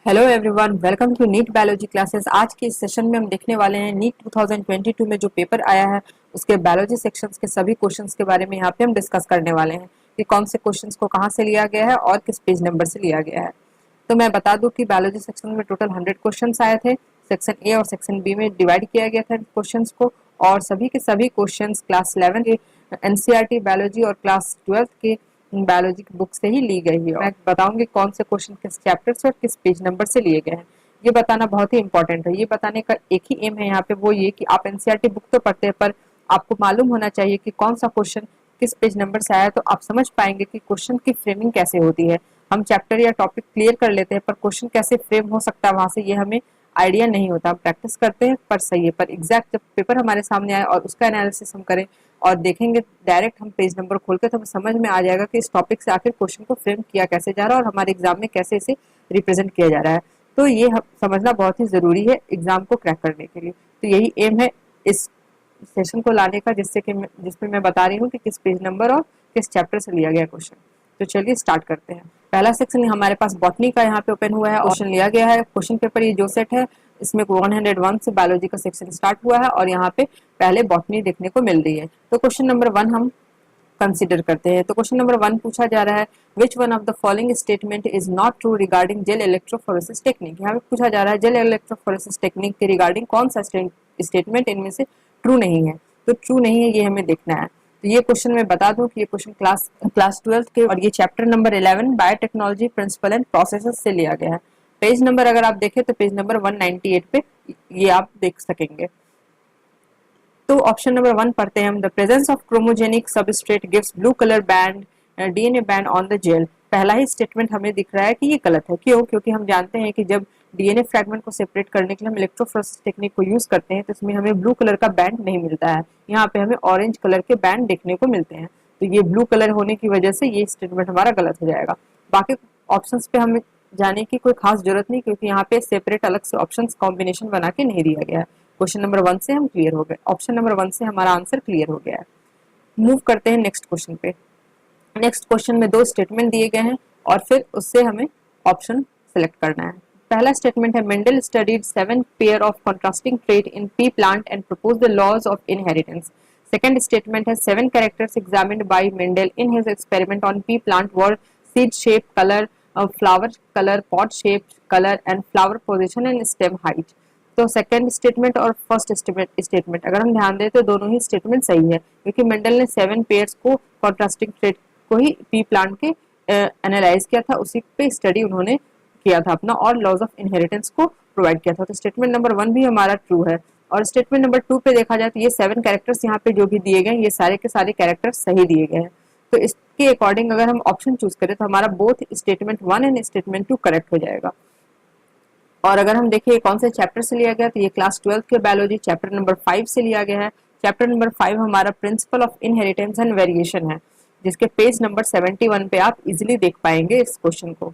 Hello everyone, welcome to NEET biology classes. आज के इस सेशन में हम देखने वाले हैं नीट 2022 में जो पेपर आया है उसके बायोलॉजी सेक्शंस के सभी क्वेश्चंस के बारे में यहाँ पे हम डिस्कस करने वाले हैं कि कौन से क्वेश्चंस को कहाँ से लिया गया है और किस पेज नंबर से लिया गया है। तो मैं बता दूं कि बायोलॉजी सेक्शन में टोटल 100 क्वेश्चंस आए थे। सेक्शन ए और सेक्शन बी में डिवाइड किया गया था क्वेश्चंस को, और सभी के सभी क्वेश्चंस क्लास 11 के एनसीईआरटी बायोलॉजी और क्लास 12 के बायोलॉजी की बुक से ही ली गई है। मैं बताऊंगी कौन से क्वेश्चन किस चैप्टर से और किस पेज नंबर से लिए गए हैं। ये बताना बहुत ही इंपॉर्टेंट है। ये बताने का एक ही एम है यहाँ पे, वो ये कि आप एनसीईआरटी बुक तो पढ़ते हैं पर आपको मालूम होना चाहिए कि कौन सा क्वेश्चन किस पेज नंबर से आया, तो आप समझ पाएंगे कि क्वेश्चन की फ्रेमिंग कैसे होती है। हम चैप्टर या टॉपिक क्लियर कर लेते हैं पर क्वेश्चन कैसे फ्रेम हो सकता है वहां से ये हमें आइडिया नहीं होता। हम प्रैक्टिस करते हैं पर सही है, पर एग्जैक्ट जब पेपर हमारे सामने आए और उसका एनालिसिस हम करें और देखेंगे डायरेक्ट हम पेज नंबर खोल के, तो हमें समझ में आ जाएगा कि इस टॉपिक से आखिर क्वेश्चन को फ्रेम किया कैसे जा रहा है और हमारे एग्जाम में कैसे इसे रिप्रेजेंट किया जा रहा है। तो ये समझना बहुत ही जरूरी है एग्जाम को क्रैक करने के लिए। तो यही एम है इस सेशन को लाने का, जिसमें मैं बता रही हूँ कि किस पेज नंबर और किस चैप्टर से लिया गया क्वेश्चन। तो चलिए स्टार्ट करते हैं। पहला सेक्शन हमारे पास बॉटनी का यहाँ पे ओपन हुआ है, क्वेश्चन लिया गया है। क्वेश्चन पेपर ये जो सेट है इसमें 101 से बायोलॉजी का सेक्शन स्टार्ट हुआ है और यहाँ पे पहले बॉटनी देखने को मिल रही है। तो क्वेश्चन नंबर 1 हम कंसीडर करते हैं। तो क्वेश्चन नंबर 1 पूछा जा रहा है, which one of the following statement is not true regarding gel electrophoresis technique. यहाँ पे पूछा जा रहा है जेल इलेक्ट्रोफोरेसिस टेक्निक के रिगार्डिंग कौन सा स्टेटमेंट इनमें से ट्रू नहीं है। तो ट्रू नहीं है ये हमें देखना है। तो ये क्वेश्चन मैं बता दूं कि ये क्वेश्चन क्लास 12 के और ये chapter number 11 biotechnology principle and processes से लिया गया है। पेज नंबर अगर आप देखें तो पेज नंबर 198 पे ये आप देख सकेंगे। तो ऑप्शन नंबर 1 पढ़ते हैं हम, the presence of chromogenic substrate gives blue colour band DNA band on the gel. पहला ही स्टेटमेंट हमें दिख रहा है कि ये गलत है। क्यों? क्योंकि हम जानते हैं कि जब डीएनए फ्रैगमेंट को सेपरेट करने के लिए हम इलेक्ट्रोफोरेसिस टेक्निक को यूज करते हैं तो इसमें हमें ब्लू कलर का बैंड नहीं मिलता है, यहाँ पे हमें ऑरेंज कलर के बैंड देखने को मिलते हैं। तो ये ब्लू कलर होने की वजह से ये स्टेटमेंट हमारा गलत हो जाएगा। बाकी ऑप्शंस पे हमें जाने की कोई खास जरूरत नहीं, क्योंकि यहाँ पे सेपरेट अलग से ऑप्शंस कॉम्बिनेशन बना के नहीं दिया गया है। क्वेश्चन नंबर 1 से हम क्लियर हो गए, ऑप्शन नंबर 1 से हमारा आंसर क्लियर हो गया है। मूव करते हैं नेक्स्ट क्वेश्चन पे। नेक्स्ट क्वेश्चन में 2 स्टेटमेंट दिए गए हैं और फिर उससे हमें ऑप्शन सेलेक्ट करना है। पहला स्टेटमेंट है, Mendel studied 7 pair of contrasting trait in pea plant and propose the laws of inheritance. Second statement है, 7 characters examined by Mendel in his experiment on pea plant were seed shape, colour, flower colour, pod shape, colour and flower position and stem height. तो second statement और first statement अगर हम ध्यान दें तो दोनों ही statement सही है, क्योंकि मेंडल ने 7 पेयर्स को कॉन्ट्रास्टिंग ट्रेट को ही पी प्लांट के एनालाइज किया था, उसी पे स्टडी उन्होंने किया था अपना और लॉज ऑफ इनहेरिटेंस को प्रोवाइड किया था। तो स्टेटमेंट नंबर 1 भी हमारा ट्रू है। और स्टेटमेंट नंबर 2 पे देखा जाए तो ये 7 कैरेक्टर्स यहाँ पे जो भी दिए गए ये सारे के सारे कैरेक्टर्स सही दिए गए हैं। तो इसके अकॉर्डिंग अगर हम ऑप्शन चूज करें तो हमारा both statement 1 and statement 2 correct हो जाएगा। और अगर हम देखें कौन से चैप्टर से लिया गया तो ये क्लास 12 के बायोलॉजी चैप्टर नंबर 5 से लिया गया है। चैप्टर नंबर 5 हमारा principle of inheritance and variation है, जिसके पेज नंबर 71 पे आप इजीली देख पाएंगे इस क्वेश्चन को।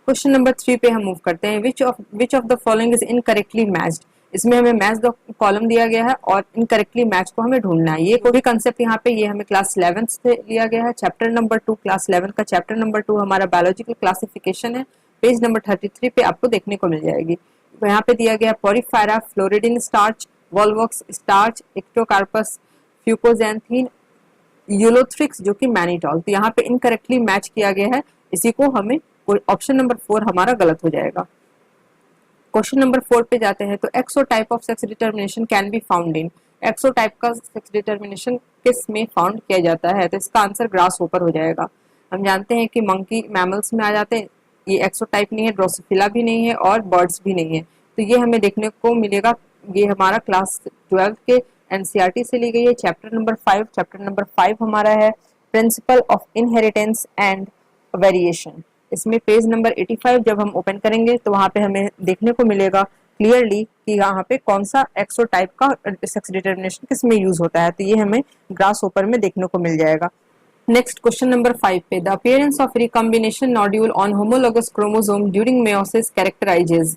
क्वेश्चन नंबर 3 पे हम मूव करते हैं, which of the following is incorrectly matched. इसमें हमें मैच द कॉलम दिया गया है और इनकरेक्टली मैच को हमें ढूंढना है। ये कोई भी कंसेप्ट यहाँ पे ये हमें क्लास 11 से लिया गया है। चैप्टर नंबर 2 क्लास 11 का चैप्टर नंबर 2 हमारा बायोलॉजिकल क्लासिफिकेशन है, पेज नंबर 33 पे आपको देखने को मिल जाएगी। तो यहाँ पे दिया गया Porifera, floridean starch, Volvox starch, Ectocarpus, fucoxanthin, Ulothrix जो कि मैनिटॉल। तो यहाँ पे इनकरेक्टली मैच किया गया है, इसी को हमें ऑप्शन नंबर 4 हमारा गलत हो जाएगा। क्वेश्चन नंबर 4 पे जाते हैं, तो exo type of sex determination can be found in. Exo type का सेक्स डिटर्मिनेशन किस में फाउंड किया जाता है? तो इसका आंसर ग्रास होपर हो जाएगा। हम जानते हैं कि मंकी मैमल्स में आ जाते हैं, ये एक्सो टाइप नहीं है, ड्रोसोफिला भी नहीं है और बर्ड्स भी नहीं है। तो ये हमें देखने को मिलेगा। ये हमारा क्लास 12 के एनसीईआरटी से ली गई है, चैप्टर नंबर 5। चैप्टर नंबर 5 हमारा है principle of inheritance and variation. इसमें पेज नंबर 85 जब हम ओपन करेंगे तो वहां पे हमें देखने को मिलेगा क्लियरली कि यहाँ पे कौन सा एक्सो टाइप का सेक्स डिटर्मिनेशन किस में यूज होता है। तो ये हमें ग्रास ओपर में देखने को मिल जाएगा। नेक्स्ट क्वेश्चन नंबर 5 पे, the appearance of recombination nodule on homologous chromosome during meiosis कैरेक्टराइजेज।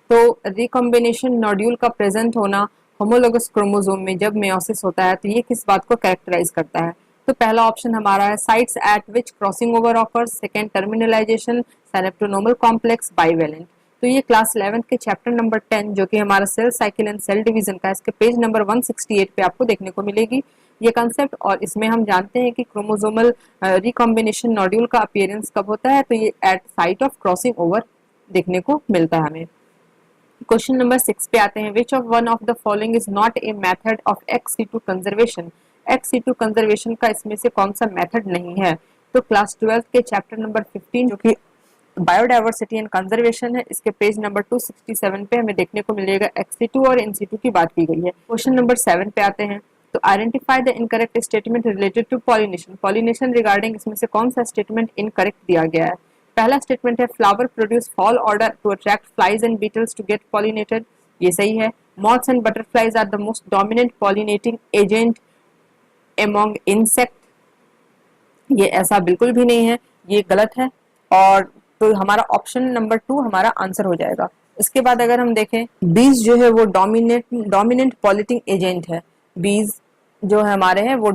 तो रिकॉम्बिनेशन नोड्यूल का प्रेजेंट होना होमोलोगस क्रोमोसोम में जब मेयोसिस होता है तो ये किस बात को कैरेक्टराइज करता है? तो पहला ऑप्शन हमारा है साइट्स एट विच crossing over offers, second terminalisation, synaptonemal complex, bivalent. तो ये क्लास 11 के चैप्टर नंबर 10 जो कि हमारा cell cycle and cell division का, इसके पेज नंबर 168 पे आपको देखने को मिलेगी ये कंसेप्ट। और इसमें हम जानते हैं कि क्रोमोसोमल रिकॉम्बिनेशन नॉड्यूल का अपीयरेंस कब होता है, तो ये at site of crossing over देखने को मिलता है हमें। क्वेश्चन नंबर 6 पे आते हैं, which of one of the following is not a method of ex situ conservation. Ex situ conservation का इसमें से कौन सा मेथड नहीं है, तो क्लास 12 के चैप्टर नंबर 15 जो कि बायोडाइवर्सिटी एंड कंजर्वेशन है, इसके पेज नंबर 267 पे हमें देखने को मिलेगा एक्स2 और इन-सिटू की बात की गई है। क्वेश्चन नंबर 7 पे आते हैं, तो identify the incorrect statement related to pollination. Pollination regarding इसमें से कौन सा स्टेटमेंट इनकरेक्ट दिया गया है। पहला स्टेटमेंट है flower produce foul odour to attract flies and beetles to get pollinated, ये सही है। Moths and butterflies are the most dominant pollinating agent among insect, ये ऐसा बिल्कुल भी नहीं है, ये गलत है। और तो हमारा ऑप्शन नंबर 2 हमारा आंसर हो जाएगा। इसके बाद अगर हम देखें, बीज जो है वो डोमिनेंट पॉलिनेटिंग एजेंट है। बीज जो है हमारे हैं वो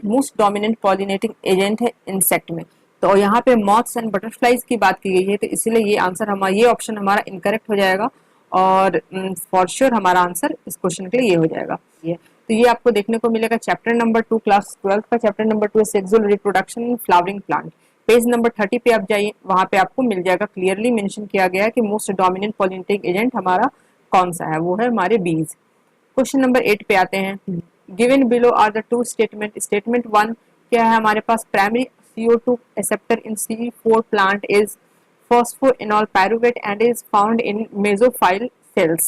मोस्ट डोमिनेंट पॉलिनेटिंग एजेंट है इंसेक्ट में। तो यहाँ पे मॉथ्स एंड बटरफ्लाइज की बात की गई है, तो इसीलिए ये आंसर हमारा, ये ऑप्शन हमारा इनकरेक्ट हो जाएगा। और फॉर श्योर हमारा आंसर इस क्वेश्चन के लिए ये हो जाएगा। ये तो ये आपको देखने को मिलेगा चैप्टर नंबर 2 क्लास 12 का chapter number 2 sexual reproduction in flowering plant. Page number 30 पे आप जाइए, वहां पे आपको मिल जाएगा, क्लियरली मेंशन किया गया है कि मोस्ट डोमिनेंट पॉलिनेटिंग एजेंट हमारा कौन सा है, वो है हमारे बीज। क्वेश्चन नंबर 8 पे आते हैं, given below are the two statement. Statement 1 क्या है हमारे पास, primary CO2 acceptor in C4 plant is phosphoenol pyruvate and is found in mesophyll cells।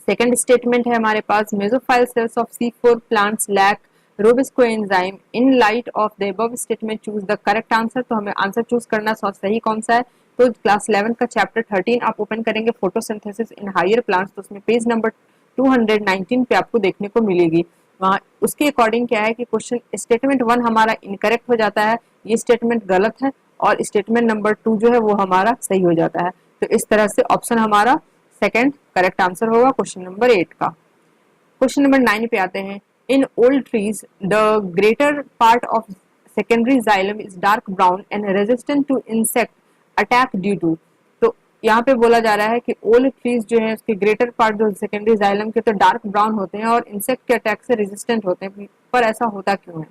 Second statement है हमारे पास, mesophyll cells of C4 plants lack rubisco enzyme. In light of the above statement choose the correct answer. तो हमें answer choose करना सही कौन सा है, तो क्लास 11 का चैप्टर 13 आप ओपन करेंगे, फोटोसिंथेसिस इन हायर प्लांट्स, तो उसमें पेज नंबर 219 पे आपको देखने को मिलेगी। वहाँ उसके अकॉर्डिंग क्या है कि क्वेश्चन स्टेटमेंट 1 हमारा इनकरेक्ट हो जाता है, ये स्टेटमेंट गलत है, और स्टेटमेंट नंबर 2 जो है वो हमारा सही हो जाता है। तो इस तरह से ऑप्शन हमारा सेकंड करेक्ट आंसर होगा क्वेश्चन नंबर 8 का। क्वेश्चन नंबर 9 पे आते हैं, in old trees the greater part of secondary xylem is dark brown and resistant to insect attack due to. तो यहाँ पे बोला जा रहा है कि ओल्ड ट्रीज जो है उसके ग्रेटर पार्ट जो सेकेंडरी जाइलम के तो डार्क ब्राउन होते हैं और इंसेक्ट के अटैक से रेजिस्टेंट होते हैं, पर ऐसा होता क्यों है,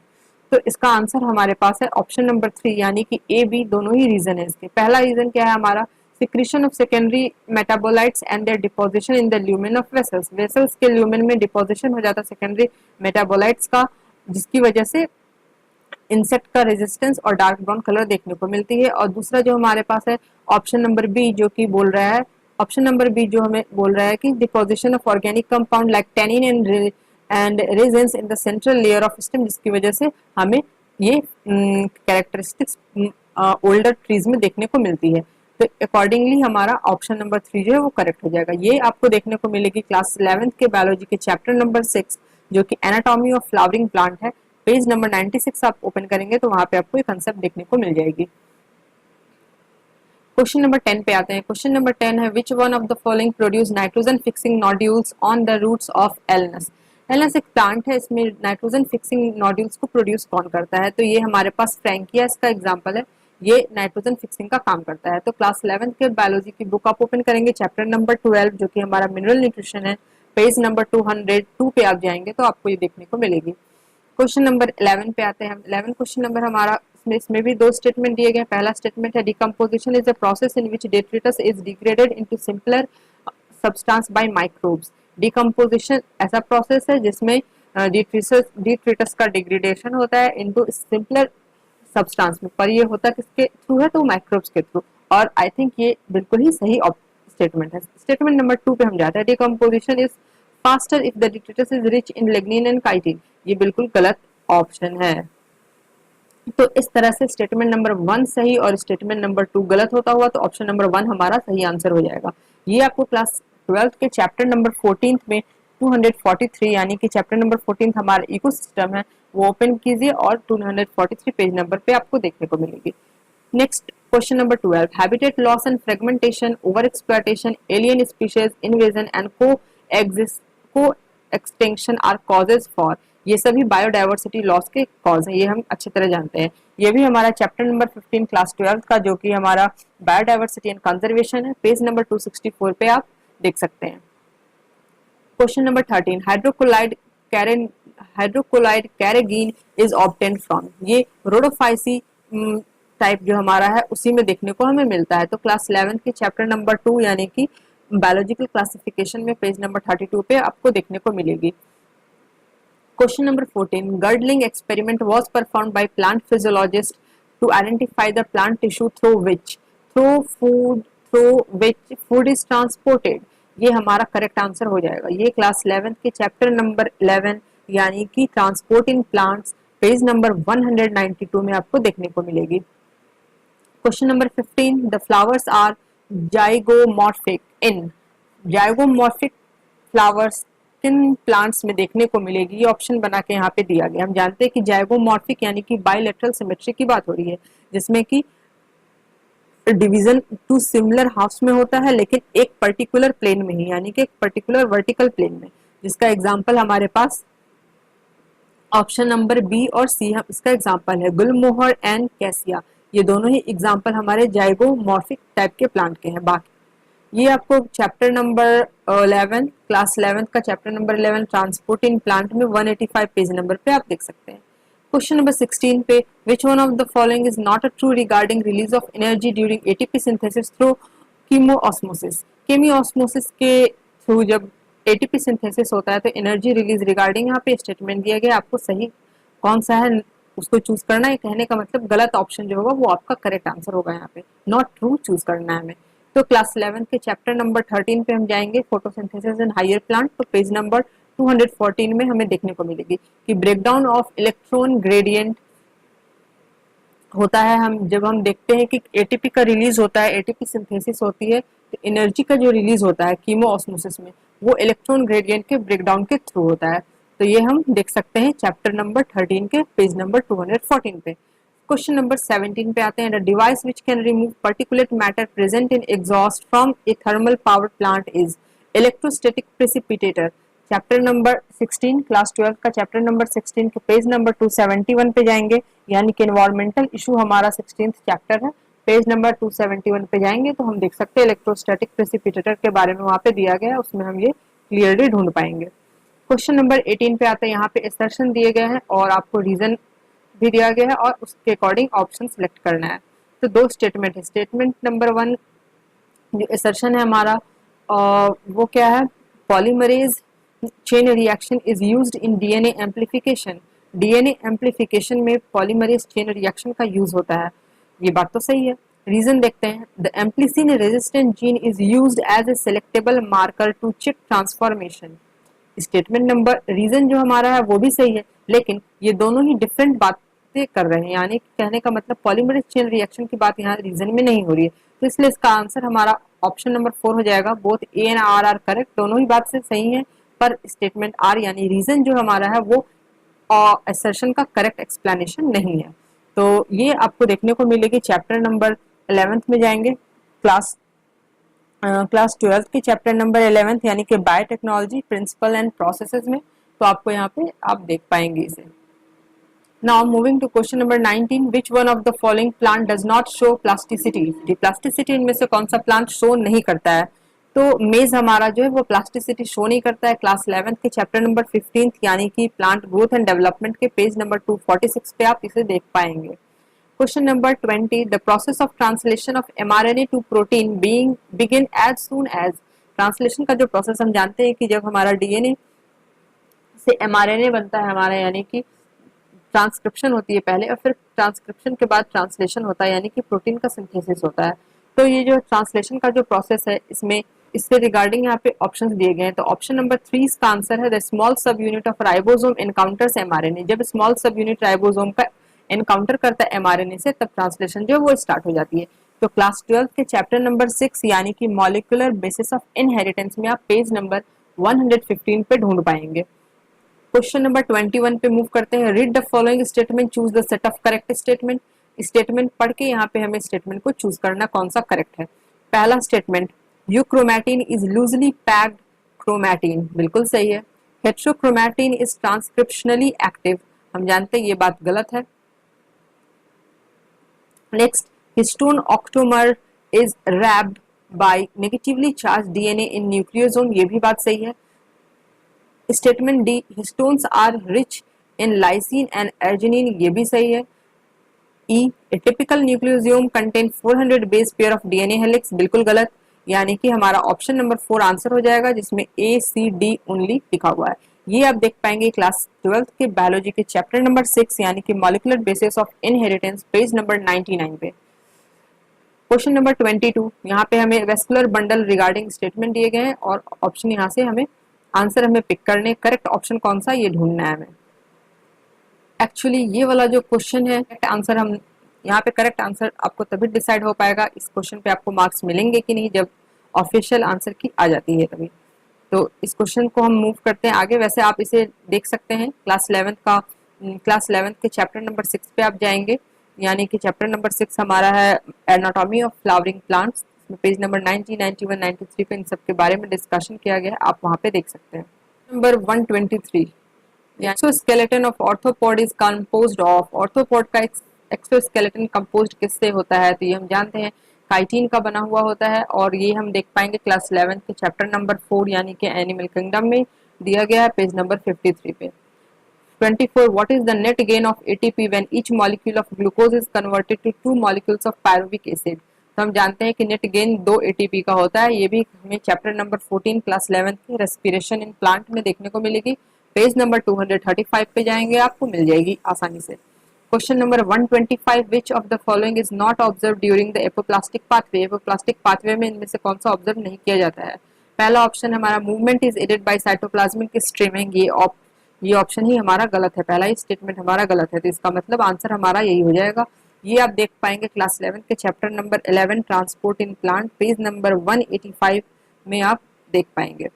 तो इसका आंसर हमारे पास है ऑप्शन नंबर 3 यानी कि A B दोनों ही रीजन है इसके। पहला रीजन क्या है हमारा, secretion of secondary metabolites and their deposition in the lumen of vessels। Vessels के ल्यूमेन में डिपोजिशन हो जाता है सेकेंडरी मेटाबोलाइट्स का, जिसकी वजह से इंसेक्ट का रेजिस्टेंस और डार्क ब्राउन कलर देखने को मिलती है। और दूसरा जो हमारे पास है ऑप्शन नंबर बी जो कि बोल रहा है, ऑप्शन नंबर बी जो हमें बोल रहा है कि deposition of organic compound like tannin and resins in the central layer of stem, जिसकी वजह से हमें ये कैरेक्टरिस्टिक्स ओल्डर ट्रीज में देखने को मिलती है। तो अकॉर्डिंगली हमारा ऑप्शन नंबर 3 जो है वो करेक्ट हो जाएगा। ये आपको देखने को मिलेगी क्लास 11 के बायोलॉजी के चैप्टर नंबर 6 जो कि एनाटॉमी ऑफ फ्लावरिंग प्लांट है। पेज नंबर 96 आप ओपन करेंगे तो वहां पे आपको ये कंसेप्ट देखने को मिल जाएगी। क्वेश्चन नंबर 10 पे आते हैं। क्वेश्चन नंबर 10 है, which one of the following produce nitrogen fixing nodules on the roots of Alnus. Alnus एक प्लांट है, इसमें नाइट्रोजन फिक्सिंग नोड्यूल्स को प्रोड्यूस कौन करता है, तो ये हमारे पास फ्रैंकिया इसका एग्जांपल है, ये नाइट्रोजन फिक्सिंग का काम करता है। तो क्लास 11 के बायोलॉजी की बुक आप ओपन करेंगे, चैप्टर नंबर 12 जो कि हमारा मिनरल न्यूट्रिशन है, पेज नंबर 202 पे आप जाएंगे तो आपको ये देखने को मिलेगी। क्वेश्चन नंबर 11 पे आते हैं। 11 क्वेश्चन नंबर हमारा, इसमें भी दो स्टेटमेंट दिए गए। पहला स्टेटमेंट है, decomposition is a process in which detritus is degraded into simpler substance by microbes. Decomposition ऐसा प्रोसेस है जिसमें डिट्रिटस का डिग्रेडेशन होता है इनटू सिंपलर सब्सटेंस में, पर ये होता किसके थ्रू है, तो माइक्रोब्स के थ्रू। और आई थिंक ये बिल्कुल ही सही स्टेटमेंट है। स्टेटमेंट नंबर 2 पे हम जाते हैं, decomposition is faster if the detritus is rich in lignin and chitin, ये बिल्कुल गलत ऑप्शन है। तो इस तरह से स्टेटमेंट नंबर 1 सही और स्टेटमेंट नंबर 2 गलत होता हुआ, तो ऑप्शन नंबर 1 हमारा सही आंसर हो जाएगा। ये आपको क्लास 12 के चैप्टर नंबर 14 में 243 यानी कि चैप्टर नंबर 14 हमारा इकोसिस्टम है, वो ओपन कीजिए और 243 पेज नंबर पे आपको देखने को मिलेगी। Next question number 12, habitat loss and fragmentation, over exploitation, alien species invasion and को एक्सटेंक्शन आर कॉजेज फॉर। ये सभी बायोडाइवर्सिटी लॉस के कॉज हैं, ये हम अच्छी तरह जानते हैं। ये भी हमारा चैप्टर नंबर 15 क्लास 12 का, जो कि हमारा बायोडाइवर्सिटी एंड कंजर्वेशन है, पेज नंबर 264 पे आप देख सकते हैं। Question number 13, hydrochloride carrageenan is obtain from, ये रोडोफाइसी टाइप जो हमारा है उसी में देखने को हमें मिलता है। तो क्लास 11 के चैप्टर नंबर 2 यानी कि बायोलॉजिकल क्लासिफिकेशन में पेज नंबर 32 पे आपको देखने को मिलेगी। Question number 14. Girdling experiment was performed by plant physiologist to identify the plant tissue through which food is transported. ये हमारा करेक्ट आंसर हो जाएगा। ये क्लास 11 के चैप्टर नंबर 11 यानी कि transport in plants page number 192 में आपको देखने को मिलेगी। Question number 15. The flowers are zygomorphic in, zygomorphic flowers किन प्लांट्स में देखने को मिलेगी, ये ऑप्शन बना के यहाँ पे दिया गया। हम जानते हैं कि जाइगोमॉर्फिक यानी कि बाइलेटरल सिमेट्री की बात हो रही है, जिसमें कि डिवीजन टू सिमिलर हाफ्स में होता है, लेकिन एक पर्टिकुलर प्लेन में ही, यानी कि एक पर्टिकुलर वर्टिकल प्लेन में, जिसका एग्जाम्पल हमारे पास ऑप्शन नंबर बी और सी है। इसका एग्जाम्पल है गुलमोहर एंड कैसिया, ये दोनों ही एग्जाम्पल हमारे जाइगोमॉर्फिक टाइप के प्लांट के हैं। बाकी ये आपको चैप्टर नंबर 11 क्लास 11 का chapter number 11 transport in plant में 185 पेज नंबर पे आप देख सकते हैं। क्वेश्चन नंबर 16 पे, which one of the following is not a true regarding release of energy during ATP synthesis through chemiosmosis. Chemiosmosis के through जब एटीपी सिंथेसिस होता है तो एनर्जी रिलीज रिगार्डिंग यहाँ पे स्टेटमेंट दिया गया, आपको सही कौन सा है उसको चूज करना है। कहने का मतलब गलत ऑप्शन जो होगा वो आपका करेक्ट आंसर होगा, यहाँ पे नॉट ट्रू चूज करना है हमें। तो क्लास 11 के चैप्टर नंबर 13 पे हम जाएंगे, फोटोसिंथेसिस इन हायर प्लांट, तो पेज नंबर 214 में हमें देखने को मिलेगी कि ब्रेकडाउन ऑफ इलेक्ट्रॉन ग्रेडियंट होता है। हम देखते हैं कि एटीपी का रिलीज होता है, एटीपी सिंथेसिस होती है, तो एनर्जी का जो रिलीज होता है कीमोऑस्मोसिस में वो इलेक्ट्रॉन ग्रेडियंट के ब्रेकडाउन के थ्रू होता है। तो ये हम देख सकते हैं चैप्टर नंबर 13 के पेज नंबर 214 पे। क्वेश्चन नंबर 17 पे आते हैं, the device which can remove particulate matter present in exhaust from A thermal power plant is electrostatic precipitator. Chapter number 16 class 12 का चैप्टर नंबर 16 के पेज नंबर 271 पे जाएंगे, यानी कि एनवायरमेंटल इशू हमारा 16th चैप्टर है। पेज नंबर 271 पे जाएंगे तो हम देख सकते हैं इलेक्ट्रोस्टैटिक प्रेसिपिटेटर के बारे में वहां पे दिया गया है, उसमें हम ये क्लियरली ढूंढ पाएंगे। क्वेश्चन नंबर 18 पे आते हैं, यहाँ पे असर्शन दिए गए हैं और आपको रीजन भी दिया गया है और उसके अकॉर्डिंग ऑप्शन सिलेक्ट करना है। तो दो स्टेटमेंट है। स्टेटमेंट नंबर 1 जो असर्शन है हमारा वो क्या है, polymerase chain reaction is used in DNA amplification. DNA amplification में पॉलीमरेज चेन रिएक्शन का यूज होता है, ये बात तो सही है। रीजन देखते हैं, the ampicillin resistant gene is used as a selectable marker to check transformation. Statement number reason जो हमारा है वो भी सही है, लेकिन ये दोनों ही डिफरेंट बातें कर रहे हैं, यानी कहने का मतलब पॉलीमरेज चेन रिएक्शन की बात यहाँ रीजन में नहीं हो रही है, तो इसलिए इसका आंसर हमारा ऑप्शन नंबर 4 हो जाएगा। Both A and R are correct, दोनों ही बात से सही है, पर स्टेटमेंट आर यानी रीजन जो हमारा है वो असर्शन का करेक्ट एक्सप्लेनेशन नहीं है। तो ये आपको देखने को मिलेगी चैप्टर नंबर 11 में जाएंगे, क्लास 12 के चैप्टर नंबर 11 यानी कि बायोटेक्नोलॉजी प्रिंसिपल एंड प्रोसेसेस में, तो आपको यहाँ पे आप देख पाएंगे इसे। Now moving to question number 19, which one of the following plant does not show plasticity. Plasticity इनमें से कौन सा प्लांट शो नहीं करता है, तो मेज हमारा जो है वो प्लास्टिसिटी शो नहीं करता है। क्लास 11 के चैप्टर नंबर 15 यानी कि प्लांट ग्रोथ एंड डेवलपमेंट के पेज नंबर 246 पे आप इसे देख पाएंगे। Question number 20. The process of translation of mRNA to protein being begin as soon as, translation का जो प्रोसेस हम जानते हैं कि जब हमारा डीएनए से mRNA बनता है हमारा, यानी कि ट्रांसक्रिप्शन होती है पहले और फिर ट्रांसक्रिप्शन के बाद ट्रांसलेशन होता है, यानी कि प्रोटीन का सिंथेसिस होता है। तो ये जो ट्रांसलेशन का जो प्रोसेस है इसमें इससे रिगार्डिंग यहाँ पे ऑप्शंस दिए गए हैं। तो ऑप्शन नंबर 3 इसका आंसर है, द स्मॉल सब unit of ribosome encounters mRNA। जब स्मॉल सब यूनिट राइबोसोम का एनकाउंटर करता है mRNA से, तब ट्रांसलेशन जो है वो स्टार्ट हो जाती है। तो क्लास 12 के चैप्टर नंबर 6 यानी कि मॉलिक्यूलर बेसिस ऑफ इनहेरिटेंस में आप पेज नंबर 115 पे ढूंढ पाएंगे। क्वेश्चन नंबर 21 पे मूव करते हैं, read the following statement, choose the set of correct statement. Statement पढ़ के यहाँ पे हमें स्टेटमेंट को चूज करना कौन सा करेक्ट है। पहला statement, euchromatin is loosely packed chromatin, बिल्कुल सही है। हेट्रोक्रोमैटिन इज ट्रांसक्रिप्शनली एक्टिव, हम जानते हैं ये बात गलत है। Next, histone octamer is wrapped by negatively charge DNA in nucleosome, ये भी बात सही है। Statement D, histones are rich in lysine and arginine, ये भी सही है। E, a typical nucleosome contain 400 base pair of DNA helix, बिल्कुल गलत, यानी कि हमारा ऑप्शन नंबर 4 आंसर हो जाएगा, जिसमें ए सी डी ओनली लिखा हुआ है। ये आप देख पाएंगे क्लास 12th के बायोलॉजी के चैप्टर नंबर 6 यानी कि molecular basis of inheritance, page number 99 पे। क्वेश्चन नंबर 22, यहाँ पे हमें वेस्कुलर बंडल रिगार्डिंग स्टेटमेंट दिए गए हैं और ऑप्शन यहाँ से हमें आंसर हमें पिक करने, करेक्ट ऑप्शन कौन सा ये ढूंढना है हमें। एक्चुअली ये वाला जो क्वेश्चन है, करेक्ट आंसर हम यहाँ पे, करेक्ट आंसर आपको तभी डिसाइड हो पाएगा, इस क्वेश्चन पे आपको मार्क्स मिलेंगे कि नहीं, जब ऑफिशियल आंसर की आ जाती है तभी। तो इस क्वेश्चन को हम मूव करते हैं आगे। वैसे आप इसे देख सकते हैं क्लास 11th के चैप्टर नंबर 6 पे आप जाएंगे, यानी कि चैप्टर नंबर 6 हमारा है anatomy of flowering plants, page number 90, 91, 93 पे इन सब के बारे में डिस्कशन किया गया है, आप वहाँ पे देख सकते हैं। Number 123, exoskeleton of arthropod is composed of, arthropod का एक्सोस्केलेटन कंपोज्ड किससे होता है, तो ये हम जानते हैं काइटिन का बना हुआ होता है, और ये हम देख पाएंगे क्लास 11th के चैप्टर नंबर 4 यानी कि एनिमल किंगडम में दिया गया है, पेज नंबर 53 पे। 24, what is the net gain of ATP when each molecule of glucose is converted to 2 molecules of pyruvic acid, तो हम जानते हैं कि नेट गेन 2 ATP का होता है, ये भी हमें चैप्टर नंबर 14 क्लास 11th के रेस्पिरेशन इन प्लांट में देखने को मिलेगी, पेज नंबर 235 पे जाएंगे आपको मिल जाएगी आसानी से। Question number 125, which of the following is not observe during the apoplastic pathway, apoplastic pathway में इनमें से कौन सा ऑब्जर्व नहीं किया जाता है। पहला ऑप्शन हमारा movement is aided by cytoplasmic streaming, ये ऑप्शन ही हमारा गलत है, पहला ही स्टेटमेंट हमारा गलत है, तो इसका मतलब आंसर हमारा यही हो जाएगा। ये आप देख पाएंगे क्लास 11 के chapter number 11 transport in plant, page number 185 में आप देख पाएंगे।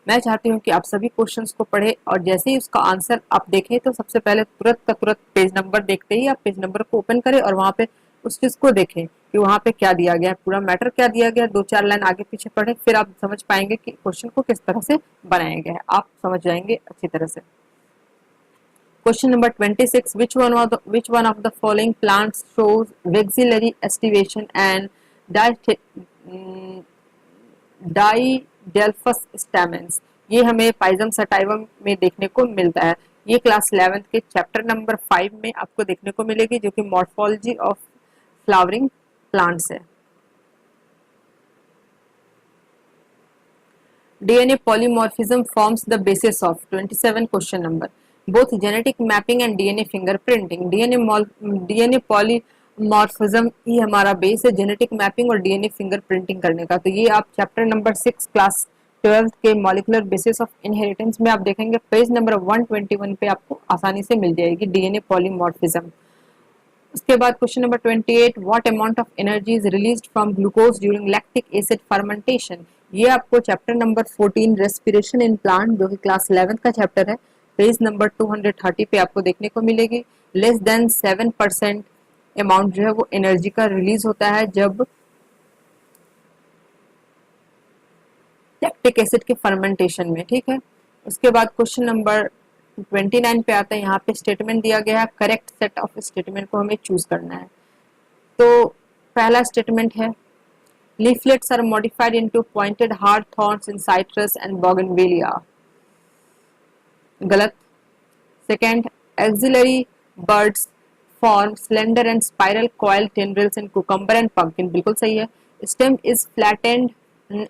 मैं चाहती हूँ कि आप सभी क्वेश्चंस को पढ़ें और जैसे ही उसका आंसर आप देखें तो सबसे पहले तुरंत का तुरंत पेज नंबर देखते ही आप पेज नंबर को ओपन करें और वहां पे उस चीज को देखें कि वहां पे क्या दिया गया है, पूरा मैटर क्या दिया गया है, 2-4 लाइन आगे पीछे पढ़ें, फिर आप समझ पाएंगे कि क्वेश्चन को किस तरह से बनाया गया है, आप समझ जाएंगे अच्छी तरह से। Question number 26, which one of the following plants shows vexillary estivation and डाइडेल्फस स्टैमेंस, ये हमें पाइजम सटाइवम में देखने को मिलता है, ये क्लास 11th के चैप्टर नंबर 5 में आपको देखने को मिलेगी, जो कि मॉर्फोलॉजी ऑफ फ्लावरिंग प्लांट्स है। DNA polymorphism forms the basis of 27 question number, both genetic mapping and DNA fingerprinting। DNA polymorphism ही हमारा बेस है जेनेटिक मैपिंग और DNA फिंगरप्रिंटिंग करने का, तो ये आप चैप्टर नंबर 6 क्लास 12th के मॉलिक्यूलर बेसिस ऑफ इनहेरिटेंस में आप देखेंगे, पेज नंबर 121 पे आपको आसानी से मिल जाएगी DNA polymorphism। उसके बाद question number 28, what amount of energy is released from glucose during lactic acid fermentation, ये आपको chapter number 14 respiration in plant जो कि क्लास 11th का चैप्टर है, पेज नंबर 230 पे आपको देखने को मिलेगी। लेस देन 7% अमाउंट जो है वो एनर्जी का रिलीज होता है जब लैक्टिक एसिड के फर्मेंटेशन में, ठीक है। उसके बाद क्वेश्चन नंबर 29 पे आता है, यहाँ पे स्टेटमेंट दिया गया है, करेक्ट सेट ऑफ स्टेटमेंट को हमें चूज करना है। तो पहला स्टेटमेंट है, leaflets are modified into pointed hard thorns in citrus and bougainvillea, गलत। Second, auxiliary buds form slender and spiral coil tendrils in cucumber and pumpkin, बिल्कुल सही है। stem is flattened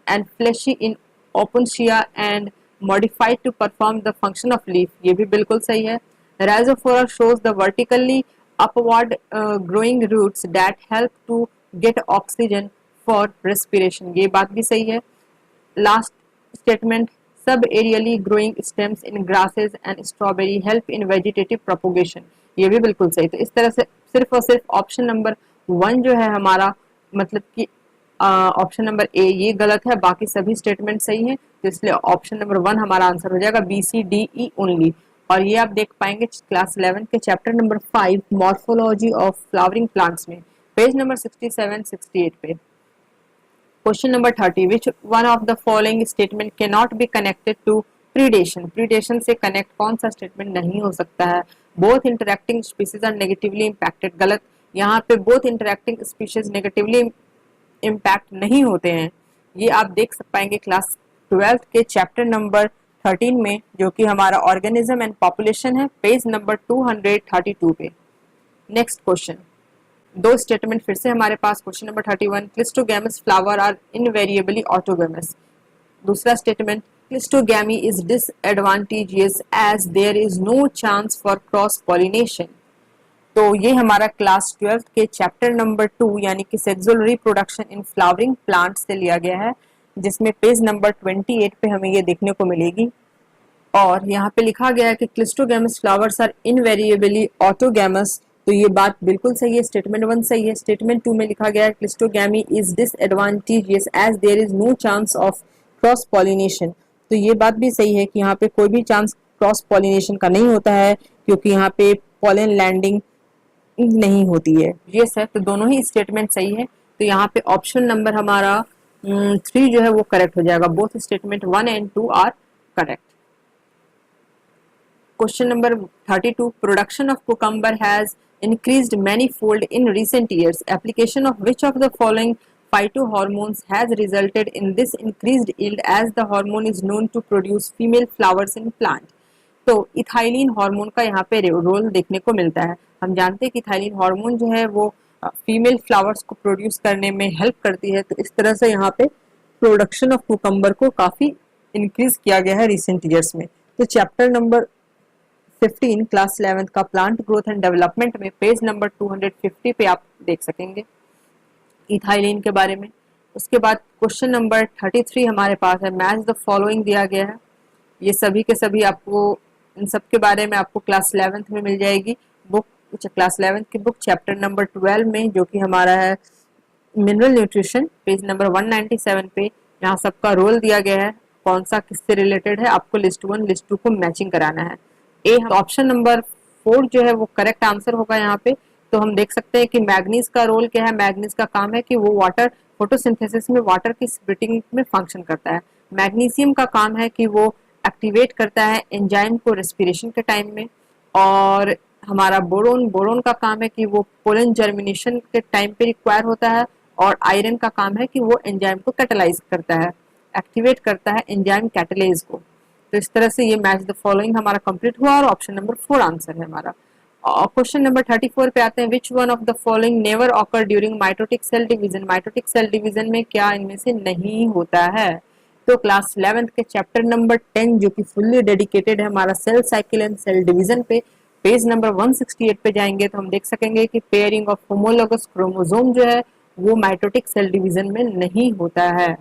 and fleshy in opuntia and modified to perform the function of leaf, ये भी बिल्कुल सही है। rhizophora shows the vertically upward growing roots that help to get oxygen for respiration, ये बात भी सही है। लास्ट स्टेटमेंट, सब aerially growing stems in grasses and strawberry help in vegetative propagation, ये भी बिल्कुल सही। तो इस तरह से सिर्फ और सिर्फ ऑप्शन नंबर 1 जो है हमारा, मतलब कि ऑप्शन नंबर ए ये गलत है, बाकी सभी स्टेटमेंट सही है, तो इसलिए ऑप्शन नंबर 1 हमारा आंसर हो जाएगा, B C D E only. और ये आप देख पाएंगे क्लास 11 के chapter number 5 morphology of flowering plants में, पेज नंबर 67-68 पे। Question number 30, which one of the following statement can not be connected to predation, predation से कनेक्ट कौन सा स्टेटमेंट नहीं हो सकता है। Both interacting species are negatively impacted, गलत, यहाँ पे both interacting species negatively impact नहीं होते हैं। ये आप देख पाएंगे क्लास 12th के चैप्टर नंबर 13 में, जो कि हमारा ऑर्गेनिज्म एंड पॉपुलेशन है, पेज नंबर 232 पे। नेक्स्ट क्वेश्चन, दो स्टेटमेंट फिर से हमारे पास। Question number 31, cleistogamous flower are invariably autogamous. दूसरा statement, cleistogamy is disadvantageous as there is no chance for cross pollination. तो ये हमारा क्लास 12th के चैप्टर नंबर 2 यानी कि sexual reproduction in flowering plant से लिया गया है, जिसमें पेज नंबर 28 पे हमें ये देखने को मिलेगी। और यहाँ पे लिखा गया है कि क्लिस्टोगैमस फ्लावर्स आर इनवेरिएबली ऑटोगैमस। तो ये बात बिल्कुल सही है, स्टेटमेंट 1 सही है। स्टेटमेंट 2 में लिखा गया है cleistogamy is disadvantageous as there is no chance of cross pollination. तो ये बात भी सही है कि यहाँ पे कोई भी चांस क्रॉस पॉलिनेशन का नहीं होता है, क्योंकि यहाँ पे पॉलन लैंडिंग नहीं होती है। ये सर, तो दोनों ही स्टेटमेंट सही है। तो यहाँ पे ऑप्शन नंबर हमारा 3 जो है वो करेक्ट हो जाएगा। Both statement 1 and 2 are correct. Question number 32, production of cucumber has increased manifold in recent years. Application of which of the following phytohormones has resulted in this increased yield, as the hormone is known to produce female flowers in plant? तो ethylene hormone का यहाँ पे role देखने को मिलता है। हम जानते हैं कि इथाइलिन हार्मोन जो है वो फीमेल फ्लावर्स को प्रोड्यूस करने में हेल्प करती है। तो इस तरह से यहाँ पे प्रोडक्शन ऑफ कुकम्बर को काफी इंक्रीज किया गया है रिसेंट ईयर्स में। तो चैप्टर नंबर 15 क्लास 11th का प्लांट ग्रोथ एंड डेवलपमेंट में पेज नंबर 250 पे आप देख सकेंगे इथाइलिन के बारे में। उसके बाद क्वेश्चन नंबर 33 हमारे पास है, मैच द फॉलोइंग दिया गया है। ये सभी के सभी आपको, इन सब के बारे में आपको क्लास 11th में मिल जाएगी बुक, क्लास 11th की बुक चैप्टर नंबर 12 में, जो कि हमारा है मिनरल न्यूट्रिशन, पेज नंबर 197 पे। यहाँ सबका रोल दिया गया है, कौन सा किससे रिलेटेड है, आपको लिस्ट 1 लिस्ट 2 को मैचिंग कराना है। ए ऑप्शन नंबर 4 जो है वो करेक्ट आंसर होगा यहाँ पे। तो हम देख सकते हैं कि मैग्नीज का रोल क्या है। मैग्नीज का काम है कि वो वाटर फोटोसिंथेसिस में वाटर की स्प्लिटिंग में फंक्शन करता है। मैग्नीशियम का काम है कि वो एक्टिवेट करता है एंजाइम को रेस्पिरेशन के टाइम में। और हमारा बोरोन का काम है कि वो पोलन जर्मिनेशन के टाइम पे रिक्वायर होता है। और आयरन का काम है कि वो एंजाइम को कैटेलाइज करता है, एक्टिवेट करता है एंजाइम कैटेलेज को। तो इस तरह से ये मैच द फॉलोइंग हमारा कंप्लीट हुआ और ऑप्शन नंबर 4 आंसर है हमारा। क्वेश्चन नंबर 34 पे आते हैं, which one of the following never occur during mitotic cell division. Mitotic cell division में क्या इनमें से नहीं होता है? तो क्लास 11th के चैप्टर नंबर 10 जो कि फुल्ली डेडिकेटेड है हमारा cell cycle and cell division पे, पेज नंबर 168 पे जाएंगे तो हम देख सकेंगे कि पेयरिंग ऑफ होमोलोगस क्रोमोसोम जो है वो माइटोटिक सेल डिवीजन में नहीं होता है।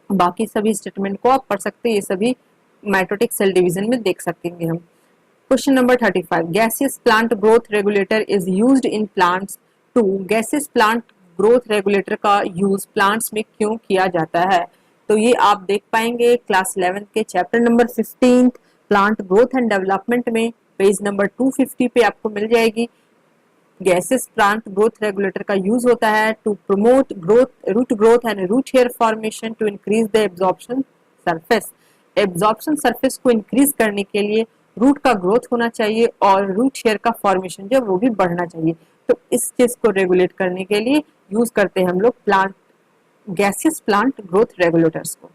बाकी सभी स्टेटमेंट को आप पढ़ सकते हैं, ये सभी माइटोटिक सेल डिवीजन में देख सकेंगे हम। Question number 35, gaseous plant growth regulator is used in plants to. Gaseous plant growth regulator का यूज प्लांट्स में क्यों किया जाता है? तो ये आप देख पाएंगे क्लास 11th के chapter number 15 plant growth and development में, पेज नंबर 250 पे आपको मिल जाएगी। गैसेस प्लांट ग्रोथ रेगुलेटर का यूज होता है to promote growth, root growth and root hair formation, to increase the absorption surface. Absorption surface को इंक्रीज करने के लिए रूट का ग्रोथ होना चाहिए और रूट हेयर का फॉर्मेशन जो वो भी बढ़ना चाहिए। तो इस चीज को रेगुलेट करने के लिए यूज करते हैं हम लोग plant gaseous plant growth regulators को।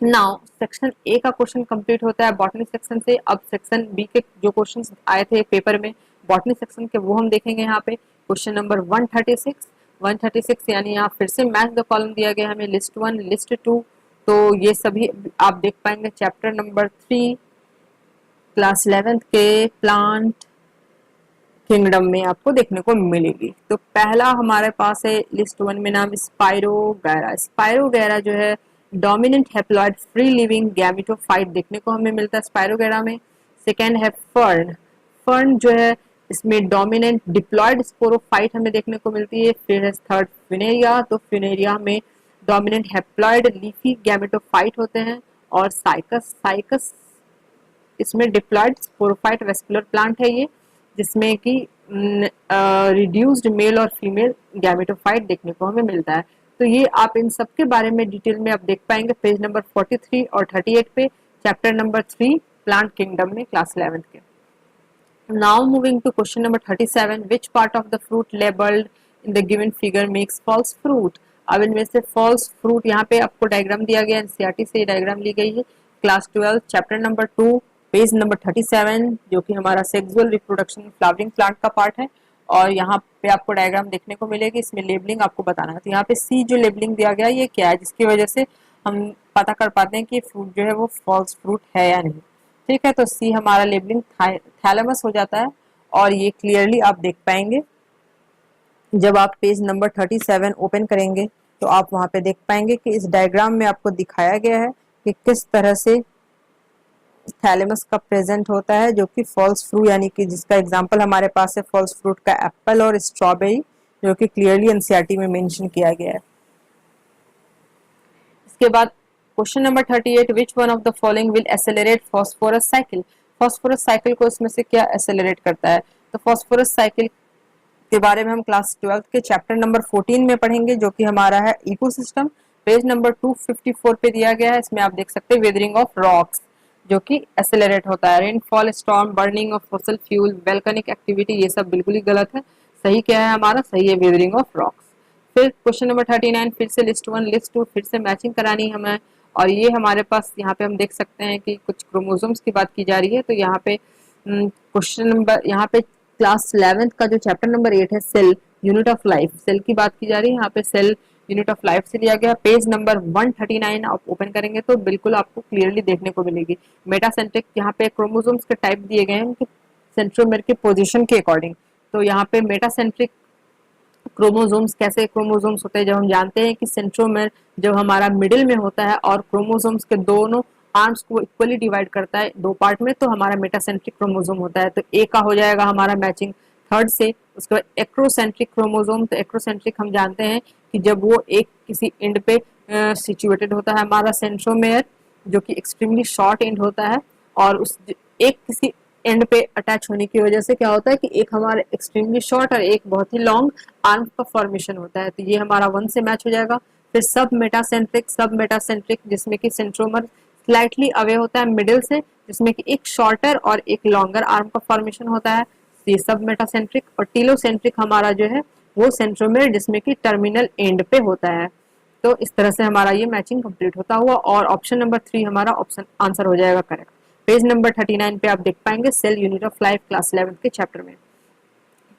नाउ सेक्शन ए का क्वेश्चन कंप्लीट होता है बॉटनी सेक्शन से। अब सेक्शन बी के जो क्वेश्चंस आए थे पेपर में बॉटनी सेक्शन के, वो हम देखेंगे यहाँ पे। क्वेश्चन नंबर 136 यानी यहाँ फिर से मैच द कॉलम दिया गया हमें, लिस्ट 1 लिस्ट 2। तो ये सभी आप देख पाएंगे चैप्टर नंबर 3 क्लास 11th के प्लांट किंगडम में आपको देखने को मिलेगी। तो पहला हमारे पास है लिस्ट 1 में नाम स्पाइरोगैरा। स्पाइरोगैरा जो है dominant haploid free living gametophyte देखने को हमें मिलता है स्पाइरोगैरा में। सेकेंड है फर्न। फर्न जो है इसमें डोमिनेंट डिप्लॉयड स्पोरोफाइट हमें देखने को मिलती है। फिर है थर्ड फिनेरिया। तो फिनेरिया में डोमिनेंट हैप्लॉइड लीफी गैमेटोफाइट होते हैं। और साइकस इसमें डिप्लॉयड स्पोरोफाइट वेस्कुलर प्लांट है ये, जिसमें कि रिड्यूस्ड मेल और फीमेल गैमेटोफाइट देखने को हमें मिलता है। तो ये आप इन सब के बारे में डिटेल में आप देख पाएंगे पेज नंबर 43 और 38 पे चैप्टर नंबर 3 प्लांट किंगडम में क्लास 11th के। Now moving to question number 37, which part of the fruit labeled in the given figure makes false fruit? अब इनमें से false fruit यहाँ पे आपको डायग्राम दिया गया है, एनसीईआरटी से डायग्राम ली गई है, class 12 chapter number 2 page number 37 जो कि हमारा सेक्सुअल रिप्रोडक्शन फ्लावरिंग प्लांट का पार्ट है। और यहाँ पे आपको डायग्राम देखने को मिलेगी, इसमें लेबलिंग आपको बताना है। तो यहाँ पे सी जो लेबलिंग दिया गया है ये क्या है, जिसकी वजह से हम पता कर पाते हैं कि फ्रूट जो है वो फॉल्स फ्रूट है या नहीं। ठीक है, तो सी हमारा लेबलिंग थैलेमस हो जाता है और ये क्लियरली आप देख पाएंगे जब आप पेज नंबर 37 ओपन करेंगे तो आप वहां पे देख पाएंगे कि इस डायग्राम में आपको दिखाया गया है कि किस तरह से थैलेमस का प्रेजेंट होता है, जो कि फॉल्स फ्रूट यानी कि जिसका एग्जांपल हमारे पास है फॉल्स फ्रूट का एप्पल और स्ट्रॉबेरी, जो कि क्लियरली एनसीईआरटी में मेंशन किया गया है। इसके बाद question number 38, which one of the following will accelerate phosphorus cycle? Phosphorus cycle को इसमें से क्या एक्सेलरेट करता है? तो फॉस्फोरस साइकिल के बारे में हम क्लास 12 के चैप्टर नंबर 14 में पढ़ेंगे, जो कि हमारा है इकोसिस्टम, पेज नंबर 254 पे दिया गया है। इसमें आप देख सकते हैं वेदरिंग ऑफ रॉक्स जो कि एक्सेलरेट होता है, rainfall, storm, burning of fossil fuel, volcanic activity, ये सब बिल्कुल ही गलत है। सही क्या है हमारा? सही है वेदरिंग ऑफ रॉक्स। फिर क्वेश्चन नंबर 39, फिर से लिस्ट 1 लिस्ट 2 फिर से मैचिंग करानी हमें। और ये हमारे पास यहाँ पे हम देख सकते हैं कि कुछ क्रोमोसोम्स की बात की जा रही है। तो यहाँ पे क्वेश्चन नंबर यहाँ पे क्लास 11th का जो चैप्टर नंबर 8 है cell unit of life, cell की बात की जा रही है। यहाँ पे सेल यूनिट ऑफ लाइफ से लिया गया। पेज नंबर 139 आप ओपन करेंगे तो बिल्कुल आपको क्लियरली देखने को मिलेगी। मेटासेंट्रिक यहाँ पे क्रोमोसोम्स के टाइप दिए गए हैं उनके सेंट्रोमेर के पोजीशन के अकॉर्डिंग। तो यहाँ पे मेटासेंट्रिक क्रोमोसोम्स, कैसे क्रोमोसोम्स होते हैं, जब हम जानते हैं कि सेंट्रोमेर जब हमारा मिडिल में होता है और क्रोमोसोम्स के दोनों आर्म्स को इक्वली डिवाइड करता है दो पार्ट में, तो हमारा मेटासेंट्रिक क्रोमोसोम होता है। तो ए का हो जाएगा हमारा मैचिंग थर्ड से। उसके बाद एक्रोसेंट्रिक क्रोमोसोम, तो एक्रोसेंट्रिक हम जानते हैं कि जब वो एक किसी एंड पे सिचुएटेड होता है हमारा सेंट्रोमेयर, जो कि एक्सट्रीमली शॉर्ट एंड होता है, और उस एक किसी एंड पे अटैच होने की वजह से क्या होता है कि एक हमारा एक्सट्रीमली शॉर्ट और एक बहुत ही लॉन्ग आर्म का फॉर्मेशन होता है। तो ये हमारा 1 से मैच हो जाएगा। फिर सब मेटासेंट्रिक जिसमें कि सेंट्रोमर स्लाइटली अवे होता है मिडिल से, जिसमें कि एक शॉर्टर और एक लॉन्गर आर्म का फॉर्मेशन होता है, ये सब मेटासेंट्रिक। और टीलोसेंट्रिक हमारा जो है वो सेंट्रोमेर जिसमें कि टर्मिनल एंड पे होता है। तो इस तरह से हमारा ये मैचिंग कंप्लीट होता हुआ और ऑप्शन नंबर 3 हमारा ऑप्शन आंसर हो जाएगा करेक्ट। पेज नंबर 39 पे आप देख पाएंगे cell unit of life class 11 के चैप्टर में।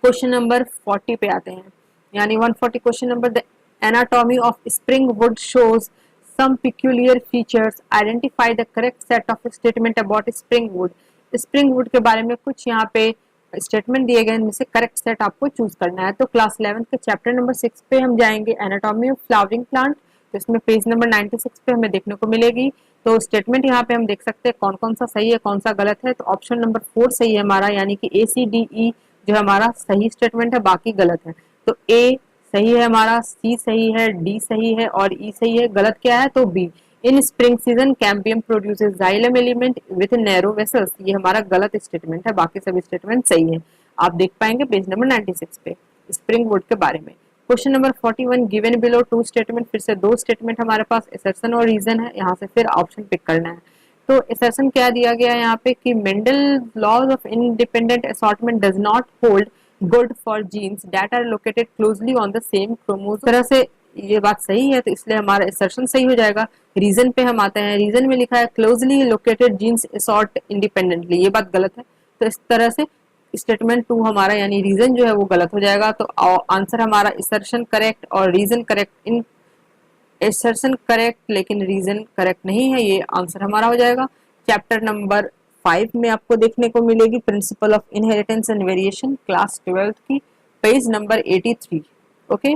क्वेश्चन नंबर 40 पे आते हैं, यानी 140 question number, the anatomy of spring would shows some peculiar features, identify the correct set of statement about spring wood। Spring would के बारे में कुछ यहाँ पे स्टेटमेंट दिए गए, इनमें से करेक्ट सेट आपको चूज करना है। तो क्लास 11 के चैप्टर नंबर 6 पे हम जाएंगे, एनाटॉमी ऑफ फ्लावरिंग प्लांट। तो इसमें पेज नंबर 96 पे हमें देखने को मिलेगी। तो स्टेटमेंट यहाँ पे हम देख सकते हैं कौन कौन सा सही है कौन सा गलत है। तो ऑप्शन नंबर 4 सही है हमारा, यानी कि ACDE जो हमारा सही स्टेटमेंट है, बाकी गलत है। तो ए सही है हमारा, सी सही है, डी सही है और ई सही है। गलत क्या है? तो B, in spring season cambium produces xylem element with narrow vessels, ये हमारा गलत स्टेटमेंट है, बाकी सभी स्टेटमेंट सही है। आप देख पाएंगे पेज नंबर 96 पे स्प्रिंग वुड के बारे में। Question number 41, given below two statement, फिर से दो स्टेटमेंट हमारे पास असर्शन और रीजन है, यहाँ से फिर ऑप्शन पिक करना है। तो असर्शन क्या दिया गया है यहाँ पे कि Mendel laws of independent assortment does not hold good for genes that are located closely on the same chromosome. तरह से ये बात सही है, तो इसलिए हमारा असर्शन सही हो जाएगा। रीजन पे हम आते हैं, रीजन में लिखा है closely located genes assort independently, ये बात गलत है। तो इस तरह से स्टेटमेंट 2 हमारा यानी रीजन जो है वो गलत हो जाएगा। तो आंसर हमारा असर्शन करेक्ट और रीजन करेक्ट, इन असर्शन करेक्ट लेकिन रीजन करेक्ट नहीं है, ये आंसर हमारा हो जाएगा। चैप्टर नंबर 5 में आपको देखने को मिलेगी principle of inheritance and variation, class 12 की, page number 83। Okay,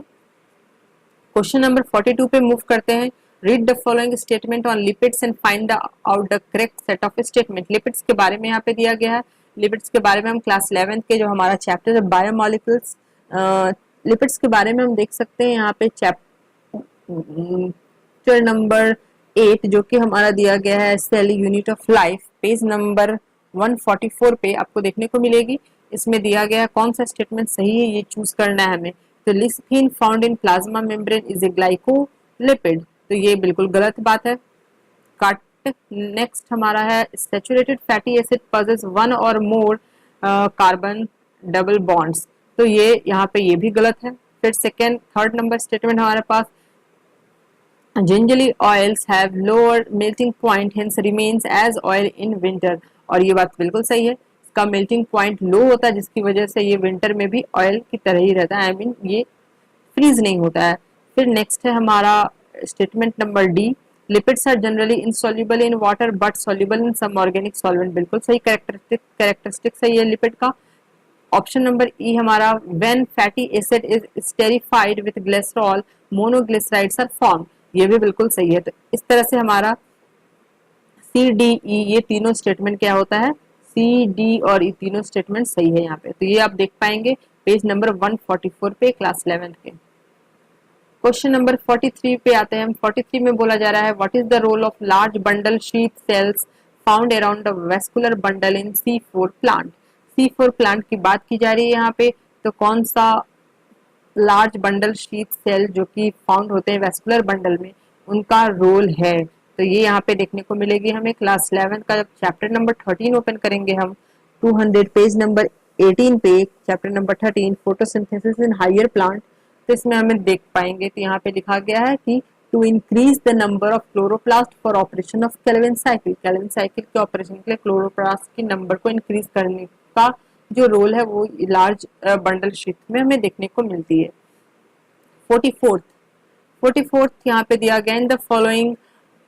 question number 42 पे मूव करते हैं। Read the following statement on lipids and find out the correct set of statement. Lipids के बारे में यहाँ पे दिया गया है। लिपिड्स के बारे में हम क्लास 11 के जो हमारा चैप्टर है बायोमोलिक्यूल्स, लिपिड्स के बारे में हम देख सकते हैं यहाँ पे चैप्टर नंबर 8 जो कि हमारा दिया गया है cell unit of life, page number 144 पे आपको देखने को मिलेगी। इसमें दिया गया कौन सा स्टेटमेंट सही है ये चूज करना है हमें। तो lecithin found in plasma membrane is a glycolipid, तो ये बिल्कुल गलत बात है। कट नेक्स्ट हमारा है saturated fatty acid possess one और मोर कार्बन डबल बॉन्ड्स, तो ये यहाँ पे ये भी गलत है। फिर सेकेंड थर्ड नंबर स्टेटमेंट हमारे पास, generally oils have lower melting point hence remains as oil in winter, और ये बात बिल्कुल सही है, इसका मेल्टिंग पॉइंट लो होता है जिसकी वजह से ये विंटर में भी ऑयल की तरह ही रहता है, आई मीन ये फ्रीज नहीं होता है। फिर नेक्स्ट है हमारा statement number D, lipids are generally insoluble in water but soluble in some organic solvent, बिल्कुल सही कैरेक्टरिस्टिक सही है लिपिड का। ऑप्शन नंबर ई हमारा, when fatty acid is esterified with glycerol monoglycerides are form, ये भी बिल्कुल सही है। तो इस तरह से हमारा सी डी ई ये तीनों स्टेटमेंट क्या होता है, सी डी और ये तीनों स्टेटमेंट सही है यहाँ पे। तो ये आप देख पाएंगे पेज नंबर 144 पे क्लास 11 के। क्वेश्चन नंबर 43 पे आते हैं हम। 43 में बोला जा रहा है, what is the role of large bundle sheath cells found around the vascular bundle in C4 plant. C4 plant की बात की जा रही है यहाँ पे, तो कौन सा लार्ज बंडल शीथ सेल जो कि फाउंड होते हैं वेस्कुलर बंडल में, उनका रोल है। तो ये यहाँ पे देखने को मिलेगी हमें क्लास 11 का जब चैप्टर नंबर 13 ओपन करेंगे हम, 200 पेज नंबर 18 पे chapter number 13 photosynthesis in higher plant, तो इसमें हमें देख पाएंगे। तो यहाँ पे लिखा गया है कि to increase the number of chloroplast for operation of Calvin cycle, Calvin cycle के ऑपरेशन के लिए क्लोरोप्लास्ट के नंबर को इंक्रीज करने का जो रोल है वो लार्ज बंडल शीट में हमें देखने को मिलती है। 44th यहाँ पे दिया गया, in the following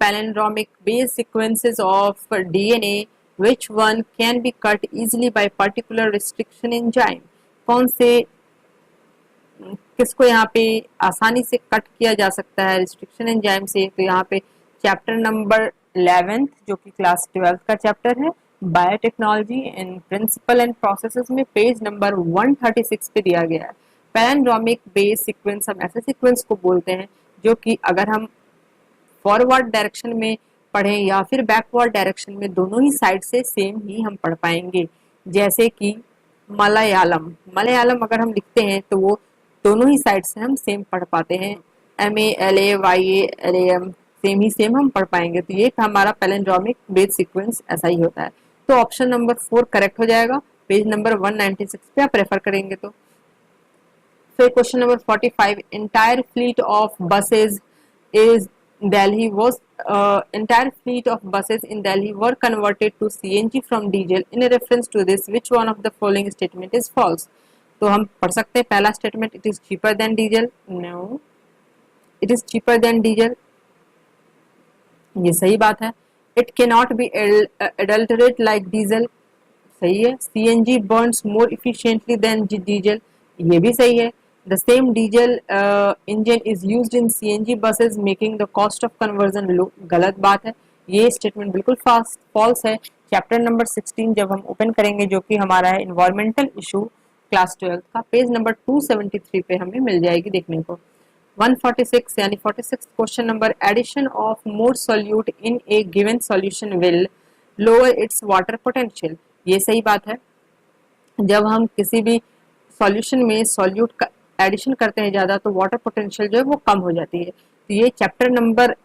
palindromic base sequences of DNA which one can be cut easily by particular restriction enzyme, कौन से किसको यहाँ पे आसानी से कट किया जा सकता है रिस्ट्रिक्शन एंजाइम से। तो यहाँ पे चैप्टर नंबर 11 जो कि क्लास 12 का चैप्टर है biotechnology in principle and processes में पेज नंबर 136 पे दिया गया है। पैलिंड्रोमिक बेस सीक्वेंस हम ऐसे सीक्वेंस को बोलते हैं जो कि अगर हम फॉरवर्ड डायरेक्शन में पढ़ें या फिर बैकवर्ड डायरेक्शन में, दोनों ही साइड से सेम ही हम पढ़ पाएंगे। जैसे कि मलयालम, मलयालम अगर हम लिखते हैं तो वो दोनों ही साइड से हम सेम पढ़ पाते हैं, MALAYALAM सेम ही सेम हम पढ़ पाएंगे। तो ये हमारा पैलिंड्रोमिक बेस सीक्वेंस ऐसा ही होता है। तो ऑप्शन नंबर 4 करेक्ट हो जाएगा, पेज नंबर 196 पे आप रेफर करेंगे। तो फिर question number 45, entire fleet of buses is Delhi was entire fleet of buses in Delhi were converted to CNG from diesel. In a reference to this, which one of the following statement is false? तो हम पढ़ सकते हैं पहला statement, it is cheaper than diesel. No, it is cheaper than diesel. ये सही बात है। It cannot be adulterated like diesel. सही है। CNG burns more efficiently than diesel. ये भी सही है। The same diesel engine is used in CNG buses, making the cost of conversion low. गलत बात है, ये स्टेटमेंट बिल्कुल फॉल्स है। चैप्टर नंबर 16 जब हम ओपन करेंगे जो कि हमारा है इन्वायरमेंटल इशू क्लास 12 का, पेज नंबर 273 पे हमें मिल जाएगी देखने को। 146 यानी 46 question number, addition of more solute in a given solution will lower its water potential. ये सही बात है। जब हम किसी भी सॉल्यूशन में सॉल्यूट का एडिशन करते हैं ज्यादा तो वाटर पोटेंशियल जो है वो कम हो जाती है। तो ये चैप्टर नंबर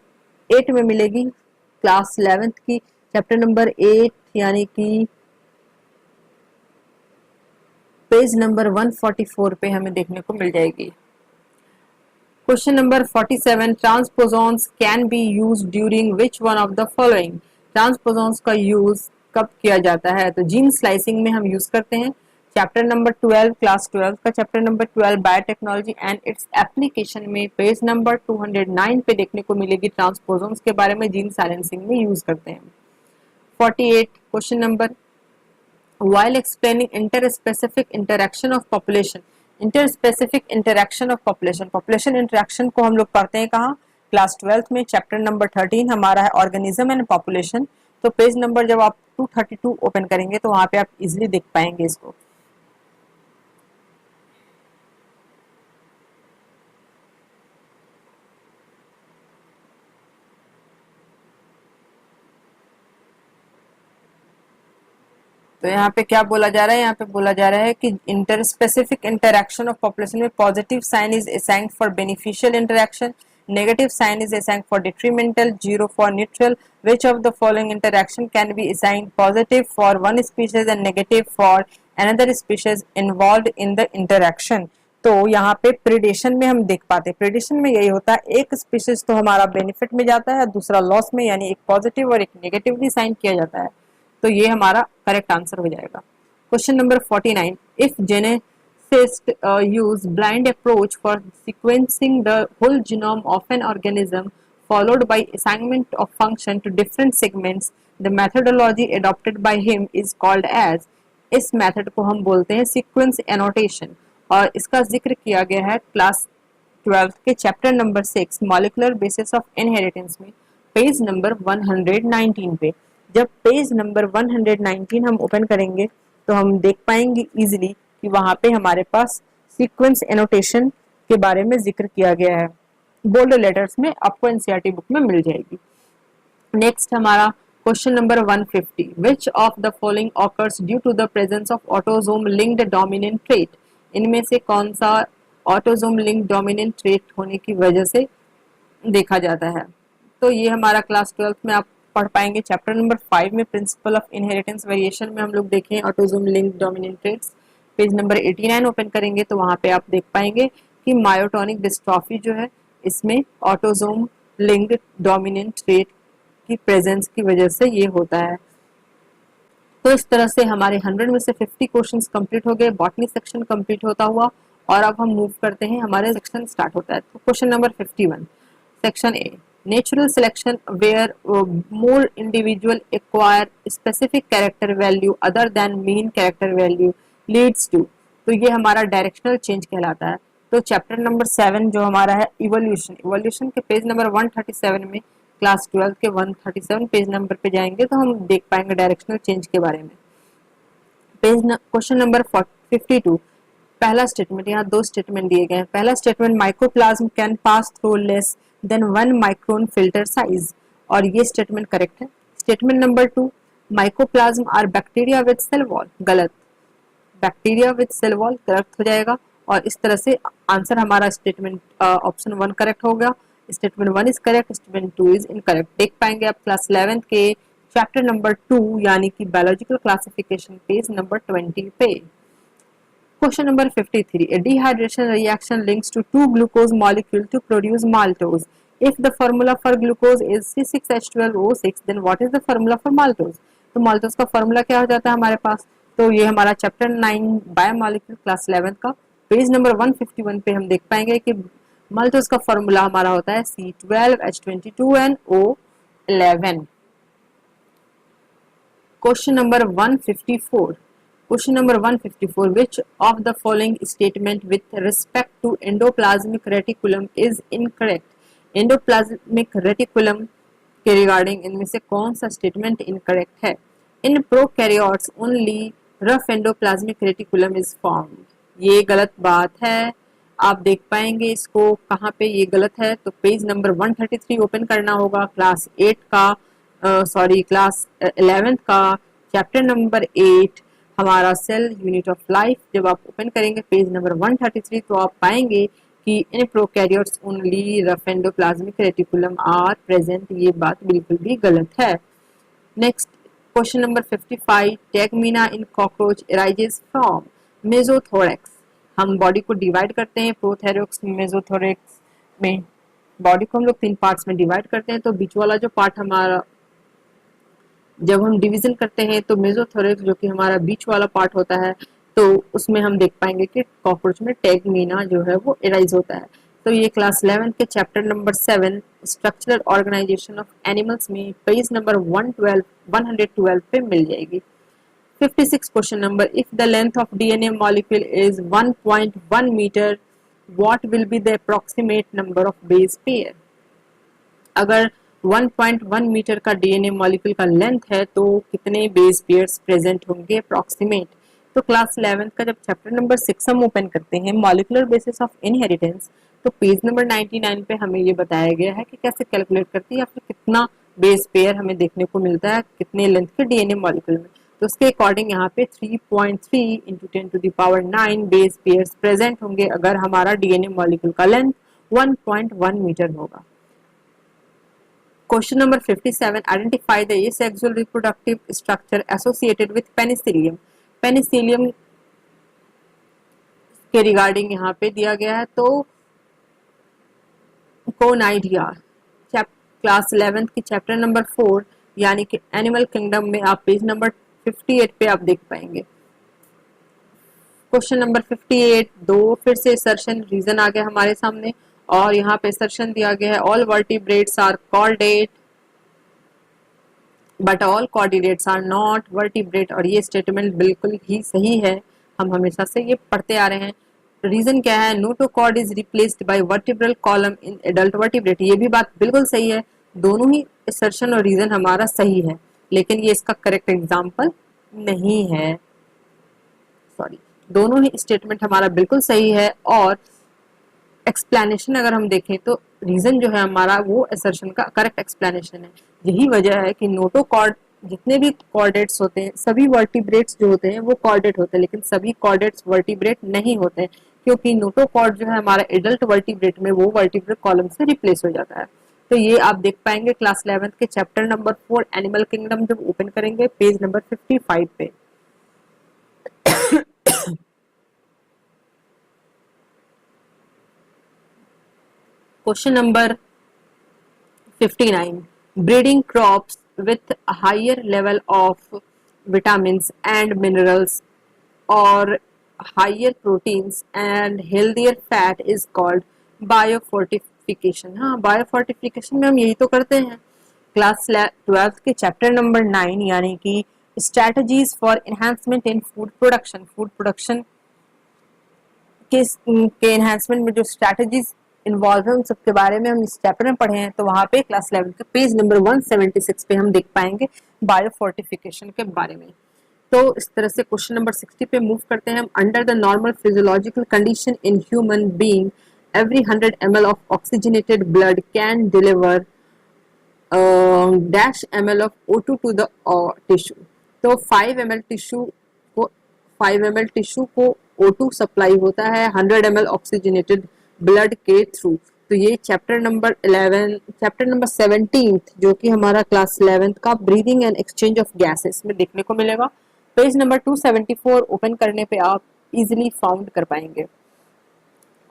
8 में मिलेगी क्लास 11 की, चैप्टर नंबर 8 यानी कि पेज नंबर 144 पे हमें देखने को मिल जाएगी। Question number 47, transposons can be used during which one of the following. Transposons का यूज कब किया जाता है? तो जीन स्लाइसिंग में हम यूज करते हैं। चैप्टर नंबर 12 क्लास 12 का chapter number 12 biotechnology and its application में पेज नंबर 209 पे देखने को मिलेगी ट्रांसपोजॉन्स के बारे में, जीन साइलेंसिंग में यूज करते हैं। 48 question number, while explaining interspecific interaction of population, interspecific interaction of population interaction को हम लोग पढ़ते हैं कहाँ? क्लास 12 में चैप्टर नंबर 13 हमारा है ऑर्गेनिज्म एंड पॉपुलेशन। तो पेज नंबर जब आप 232 ओपन करेंगे तो वहां पे आप इजिली देख पाएंगे इसको। तो यहाँ पे क्या बोला जा रहा है? यहाँ पे बोला जा रहा है कि इंटरस्पेसिफिक इंटरैक्शन ऑफ पॉपुलेशन में positive sign is assigned for beneficial interaction, negative sign is assigned for detrimental, 0 for neutral. Which of the following interaction can be assigned positive for one species and negative for another species involved in the interaction। तो यहाँ पे predation में हम देख पाते हैं, predation में यही होता है एक स्पीशीज तो हमारा बेनिफिट में जाता है, दूसरा लॉस में, यानी एक पॉजिटिव और एक नेगेटिवली साइन किया जाता है। तो ये हमारा करेक्ट आंसर हो जाएगा। Question number 49, if geneticists use blind approach for sequencing the whole genome of an organism followed by assignment of function to different segments, the methodology adopted by him is called as। इस method को हम बोलते हैं sequence annotation, और इसका जिक्र किया गया है क्लास 12 के chapter number 6 molecular basis of inheritance में पेज नंबर 119 पे। जब पेज नंबर 119 हम ओपन करेंगे तो हम देख पाएंगे इजीली कि वहां पे हमारे पास सीक्वेंस एनोटेशन के बारे में जिक्र किया गया है, बोल्ड लेटर्स में, आपको एनसीईआरटी बुक में मिल जाएगी। नेक्स्ट हमारा question number 150, which of the following occurs due to the presence of autosome linked dominant trait. इनमें से कौन सा ऑटोसोम लिंक्ड डोमिनेंट ट्रेट होने की वजह से देखा जाता है। तो ये हमारा क्लास 12 में आप पढ़ पाएंगे चैप्टर नंबर 5 में प्रिंसिपल ऑफ इनहेरिटेंस वेरिएशन में हम लोग देखें autosome linked dominant traits. Page number 89 open करेंगे तो वहां पे आप देख पाएंगे कि मायोटोनिक डिस्ट्रॉफी जो है इसमें ऑटोसोम लिंक्ड डोमिनेंट ट्रेट की प्रेजेंस की वजह से ये होता है। तो इस तरह से हमारे 100 में से 50 क्वेश्चंस कंप्लीट हो गए, बॉटनी सेक्शन कंप्लीट होता हुआ, और अब हम मूव करते हैं, हमारे सेक्शन स्टार्ट होता है। तो question number 51, section A, natural selection where more individual acquire specific character value other than mean character value leads to. तो ये हमारा डायरेक्शनल चेंज कहलाता है। तो चैप्टर नंबर 7 जो हमारा है इवोल्यूशन, इवोल्यूशन के पेज नंबर 137 में क्लास 12 के 137 पेज नंबर पे जाएंगे तो हम देख पाएंगे डायरेक्शनल चेंज के बारे में। क्वेश्चन नंबर 52, पहला स्टेटमेंट, यहाँ दो स्टेटमेंट दिए गए हैं। पहला statement, mycoplasma can pass through less than 1 micron filter size, और ये स्टेटमेंट करेक्ट है। Statement number 2, mycoplasma are bacteria with cell wall, गलत, bacteria with cell wall correct हो जाएगा। और इस तरह से आंसर हमारा स्टेटमेंट ऑप्शन 1 करेक्ट हो गया। Statement 1 is correct, statement 2 is incorrect. देख पाएंगे आप क्लास 11 के चैप्टर नंबर 2 यानी कि बायोलॉजिकल क्लासिफिकेशन पेज नंबर 20 पे। Question number 53, a dehydration reaction links to two glucose molecule to produce maltose. If the formula for glucose is C6H12O6, then what is the formula for maltose? तो maltose का formula क्या हो जाता है हमारे पास? तो ये हमारा चैप्टर 9 बायोमोलिक्यूल क्लास 11 का पेज नंबर 151 पे हम देख पाएंगे कि माल्टोज का फॉर्मूला हमारा होता है C12H22NO11। Question number 154, question number 154, which of the following statement with respect to endoplasmic reticulum is incorrect? Endoplasmic reticulum के रिगार्डिंग इनमें से कौन सा स्टेटमेंट इनकरेक्ट है? In prokaryotes only rough endoplasmic reticulum is formed, ये गलत बात है। आप देख पाएंगे इसको कहाँ पे ये गलत है, तो पेज नंबर 133 ओपन करना होगा, क्लास 8 का क्लास 11 का चैप्टर नंबर 8 हमारा सेल यूनिट ऑफ लाइफ। जब आप ओपन करेंगे पेज नंबर 133 तो आप पाएंगे कि in prokaryotes only rough endoplasmic reticulum are present, ये बात बिल्कुल भी गलत है। Next question number 55, tegmina in cockroach arises from mesothorax. हम बॉडी को डिवाइड करते हैं प्रोथोरैक्स मेसोथोरैक्स में, बॉडी को हम लोग 3 पार्ट्स में डिवाइड करते हैं। तो बीच वाला जो पार्ट हमारा जब हम डिवीजन करते हैं तो मेसोथोरैक्स जो कि हमारा बीच वाला पार्ट होता है, तो उसमें हम देख पाएंगे कि कॉकरोच में टेगमीना जो है वो एराइज होता है। तो ये क्लास 11 के chapter number 7 structural organisation of animals में पेज नंबर 112 पे मिल जाएगी। 56 question number, if the length of DNA molecule is 1.1 metre, what will be the approximate number of base pair? अगर 1.1 मीटर का डीएनए मॉलिक्यूल का length है तो कितने बेस पेयर्स प्रेजेंट होंगे अप्रोक्सीमेट? तो क्लास 11 का जब चैप्टर नंबर 6 हम ओपन करते हैं मॉलिक्यूलर बेसिस ऑफ इनहेरिटेंस, तो पेज नंबर 99 पे हमें ये बताया गया है कि कैसे कैलकुलेट करती है या फिर कितना बेस पेयर हमें देखने को मिलता है कितने लेंथ के डीएनए मॉलिक्यूल में। तो उसके अकॉर्डिंग यहाँ पे 3.3 इंटू 10⁹ बेस पेयर्स प्रेजेंट होंगे अगर हमारा डीएनए मॉलिक्यूल का लेंथ 1.1 मीटर होगा। Question number 57, identify the asexual reproductive structure associated with penicillium. Penicillium के रिगार्डिंग यहाँ पे दिया गया है। तो कोनाइडिया क्लास 11th की चैप्टर नंबर 4 यानी कि एनिमल किंगडम में आप पेज नंबर 58 पे आप देख पाएंगे। क्वेश्चन नंबर 58 दो फिर से असर्शन रीजन आ गया हमारे सामने और यहाँ पे असर्शन दिया गया है all vertebrates are chordate but all coordinates are not vertebrate, और ये स्टेटमेंट बिल्कुल ही सही है, हम हमेशा से ये पढ़ते आ रहे हैं। रीजन क्या है, notochord is replaced by vertebral column in adult vertebrate, ये भी बात बिल्कुल सही है, दोनों ही असर्शन और रीजन हमारा सही है, लेकिन ये इसका करेक्ट एग्जाम्पल नहीं है। सॉरी, दोनों ही स्टेटमेंट हमारा बिल्कुल सही है और एक्सप्लेनेशन अगर हम देखें तो रीजन जो है हमारा वो असर्शन का करेक्ट एक्सप्लेनेशन है। यही वजह है कि नोटोकॉर्ड जितने भी कॉर्डेट्स होते हैं सभी वर्टिब्रेट्स जो होते हैं वो कॉर्डेट होते हैं, लेकिन सभी कॉर्डेट्स वर्टिब्रेट नहीं होते हैं, क्योंकि नोटोकॉर्ड जो है हमारा एडल्ट वर्टिब्रेट में वो वर्टिब्रेट कॉलम से रिप्लेस हो जाता है। तो ये आप देख पाएंगे क्लास 11th के चैप्टर नंबर 4 एनिमल किंगडम जब ओपन करेंगे पेज नंबर 55 पे। Question number 59 breeding crops with a higher level of vitamins and minerals or higher proteins and healthier fat is called biofortification। हाँ, बायोफोर्टिफिकेशन में हम यही तो करते हैं। क्लास 12th के चैप्टर नंबर 9 यानी कि strategies for enhancement in food production के एनहांसमेंट में जो स्ट्रेटजीज इन्वॉल्व है उन सब के बारे में हम इस चैप्टर में पढ़े हैं। तो वहां पे क्लास 11 के पेज नंबर 176 पे हम देख पाएंगे बायोफोर्टिफिकेशन के बारे में। तो इस तरह से क्वेश्चन नंबर 60 पे मूव करते हैं हम। Under the normal physiological condition in human being every 100 ml of oxygenated blood can deliver dash ml of O2 to the tissue। तो 5 ml टिश्यू को 5 ml टिश्यू को O2 सप्लाई होता है 100 ml oxygenated blood के through. तो ये chapter number 17 जो कि हमारा क्लास 11th का breathing and exchange of gases में देखने को मिलेगा। पेज नंबर 274 ओपन करने पे आप इजीली फाउंड कर पाएंगे।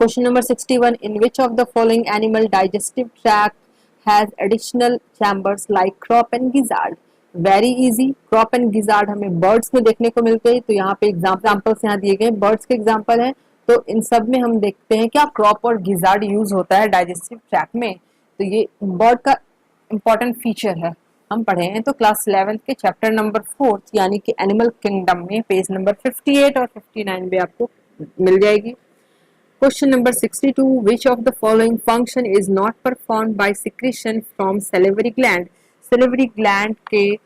Question number 61 in which of the following animal digestive tract has additional chambers like crop and gizzard. Very easy, crop and gizzard हमें बर्ड्स में देखने को मिलते हैं। तो यहाँ पे एग्जाम्पल्स यहाँ दिए गए बर्ड्स के एग्जाम्पल हैं। तो इन सब में हम देखते हैं क्या क्रॉप और गिजार्ड यूज होता है डाइजेस्टिव ट्रैक्ट में। तो ये बर्ड का इंपॉर्टेंट फीचर है, हम पढ़े हैं। तो क्लास 11th के चैप्टर नंबर 4 यानी कि एनिमल किंगडम में पेज नंबर 58 और 59 में आपको मिल जाएगी। Question number 62 which of the following function is not performed by secretion from salivary gland। salivary gland के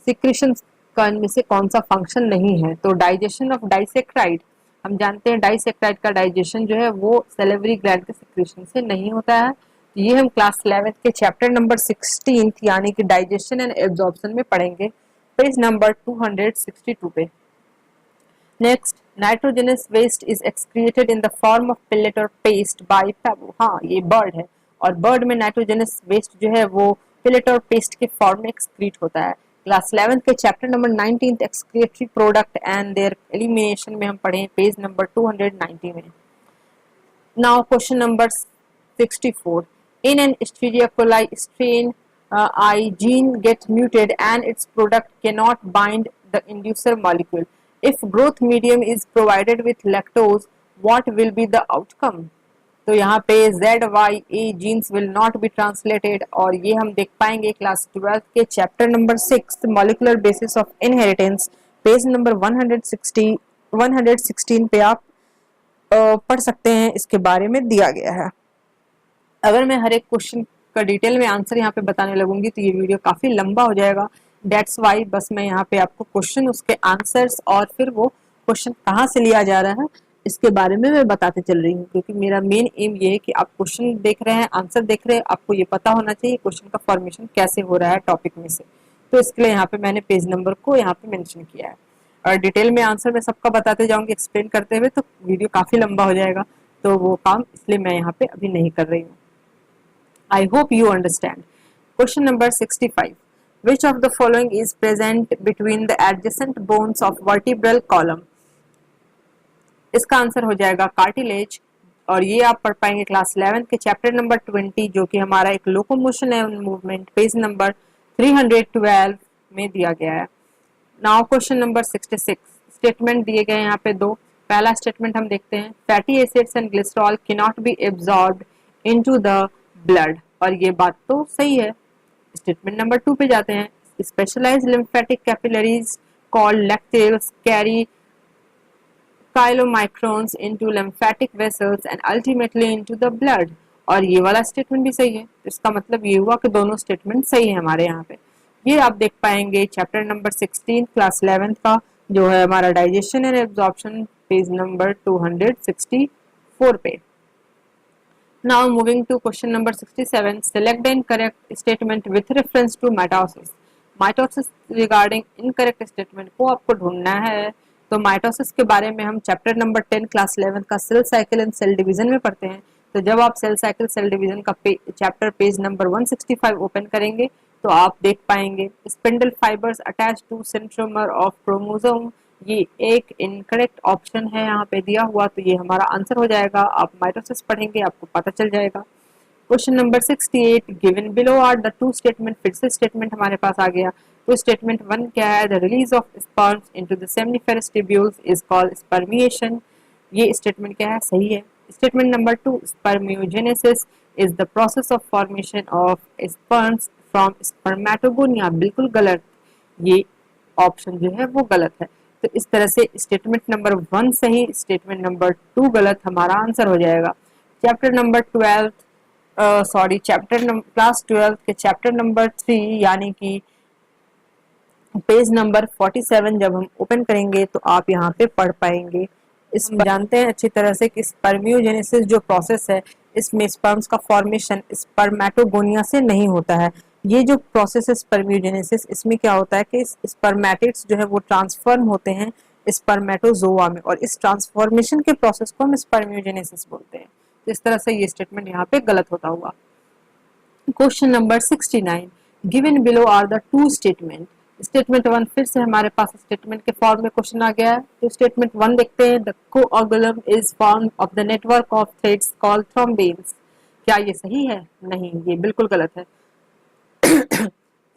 secretion में से कौन सा फंक्शन नहीं है। तो डाइजेशन ऑफ डाइसेक्राइड, हम जानते हैं डाइसेक्राइड का डाइजेशन जो है वो सेलेवरी ग्लैंड के सिक्रेशन से नहीं होता है। ये हम क्लास 11th के चैप्टर नंबर 16 यानी कि डाइजेशन एंड एब्जॉर्प्शन में पढ़ेंगे पेज नंबर 262 पे। Next, nitrogenous waste is excreted in the form of pellet or paste by पैबो। हाँ, ये बर्ड है और बर्ड में नाइट्रोजनस वेस्ट जो है वो पिलेट और पेस्ट के फॉर्म में एक्सक्रीट होता है। क्लास 11th के chapter number 19 excretory product and there elimination में हम पढ़े पेज नंबर 290 में। Now question number 64 in an Escherichia coli strain I gene get muted and its product cannot bind the inducer molecule. If growth medium is provided with lactose, what will be the outcome? तो यहाँ पे ZYA genes will not be translated और ये हम देख पाएंगे class 12 के chapter number 6 molecular basis of inheritance page number 116 पे आप पढ़ सकते हैं, इसके बारे में दिया गया है। अगर मैं हर एक क्वेश्चन का डिटेल में आंसर यहाँ पे बताने लगूंगी तो ये वीडियो काफी लंबा हो जाएगा। डेट्स वाई बस मैं यहाँ पे आपको क्वेश्चन, उसके आंसर्स और फिर वो क्वेश्चन कहाँ से लिया जा रहा है इसके बारे में मैं बताते चल रही हूँ, क्योंकि मेरा मेन एम ये है कि आप क्वेश्चन देख रहे हैं, आंसर देख रहे हैं, आपको ये पता होना चाहिए क्वेश्चन का फॉर्मेशन कैसे हो रहा है टॉपिक में से। तो इसके लिए यहाँ पे मैंने पेज नंबर को यहाँ पे मेंशन किया है और डिटेल में आंसर मैं सबका बताते जाऊंगी एक्सप्लेन करते हुए, तो वीडियो काफी लंबा हो जाएगा, तो वो काम इसलिए मैं यहाँ पे अभी नहीं कर रही हूँ। I hope you understand. Question number 65. Which of the following is present between the adjacent bones of vertebral column? इसका आंसर हो जाएगा कार्टिलेज। और ये आप पढ़ पाएंगे क्लास 11 के चैप्टर नंबर 20 जो कि हमारा एक locomotion and movement, page number 312 में दिया गया है। नाउ क्वेश्चन नंबर 66, स्टेटमेंट दिए गए यहाँ पे दो। पहला स्टेटमेंट हम देखते हैं, fatty acids and glycerol can not B absorbed into the blood, और ये बात तो सही है। स्टेटमेंट नंबर 2 पे जाते हैं, specialized lymphatic capillaries called lacteals carry chylomicrons into lymphatic vessels and ultimately into the blood, और ये वाला स्टेटमेंट भी सही है। इसका मतलब ये हुआ कि दोनों स्टेटमेंट सही है हमारे यहाँ पे। ये आप देख पाएंगे चैप्टर नंबर 16 क्लास 11 का जो है हमारा digestion and absorption, page number 264 पे। Now moving to question number 67, select the incorrect statement with reference to mitosis. Mitosis regarding incorrect statement को आपको ढूंढना है। तो माइटोसिस के बारे में हम चैप्टर नंबर 10 क्लास 11 का cell cycle and cell division में पढ़ते हैं। तो जब आप सेल साइकिल सेल डिवीजन का चैप्टर पेज नंबर 165 ओपन करेंगे तो आप देख पाएंगे spindle fibres attach to centromere of chromosome, ये एक इनकरेक्ट ऑप्शन है यहाँ पे दिया हुआ, तो ये हमारा आंसर हो जाएगा। आप माइटोसिस पढ़ेंगे आपको पता चल जाएगा। Question number 68, given below are the two statement, फिर से स्टेटमेंट हमारे पास आ गया। तो स्टेटमेंट 1 क्या है, the release of sperms into the seminiferous tubules is called spermiation, ये स्टेटमेंट क्या है, सही है। Statement number 2, spermiogenesis is the process of formation of sperms from spermatogonia, बिल्कुल गलत, ये ऑप्शन जो है वो गलत है। तो इस तरह से स्टेटमेंट नंबर 1 सही, स्टेटमेंट नंबर 2 गलत, हमारा आंसर हो जाएगा। चैप्टर नंबर 12 चैप्टर क्लास 12 के चैप्टर नंबर 3 यानी कि पेज नंबर 47 जब हम ओपन करेंगे तो आप यहाँ पे पढ़ पाएंगे। इस जानते हैं अच्छी तरह से कि स्पर्मियोजेनेसिस जो प्रोसेस है इसमें स्पर्म्स का फॉर्मेशन स्पर्मेटोगोनिया से नहीं होता है। ये जो प्रोसेस है स्पर्मियोजेनेसिस, इसमें क्या होता है कि स्पर्मेटिड्स जो है वो ट्रांसफॉर्म होते हैं स्पर्मेटोजोआ में, और इस ट्रांसफॉर्मेशन के प्रोसेस को हम स्पर्मियोजेनेसिस बोलते हैं। तो इस तरह से ये स्टेटमेंट यहाँ पे गलत होता हुआ। Question number 69, given below are the two statement. Statement 1 फिर से हमारे पास स्टेटमेंट के फॉर्म में क्वेश्चन आ गया है। तो स्टेटमेंट 1 देखते हैं, the coagulum is form of the network of threads called thrombins, क्या ये सही है? नहीं, ये बिल्कुल गलत है।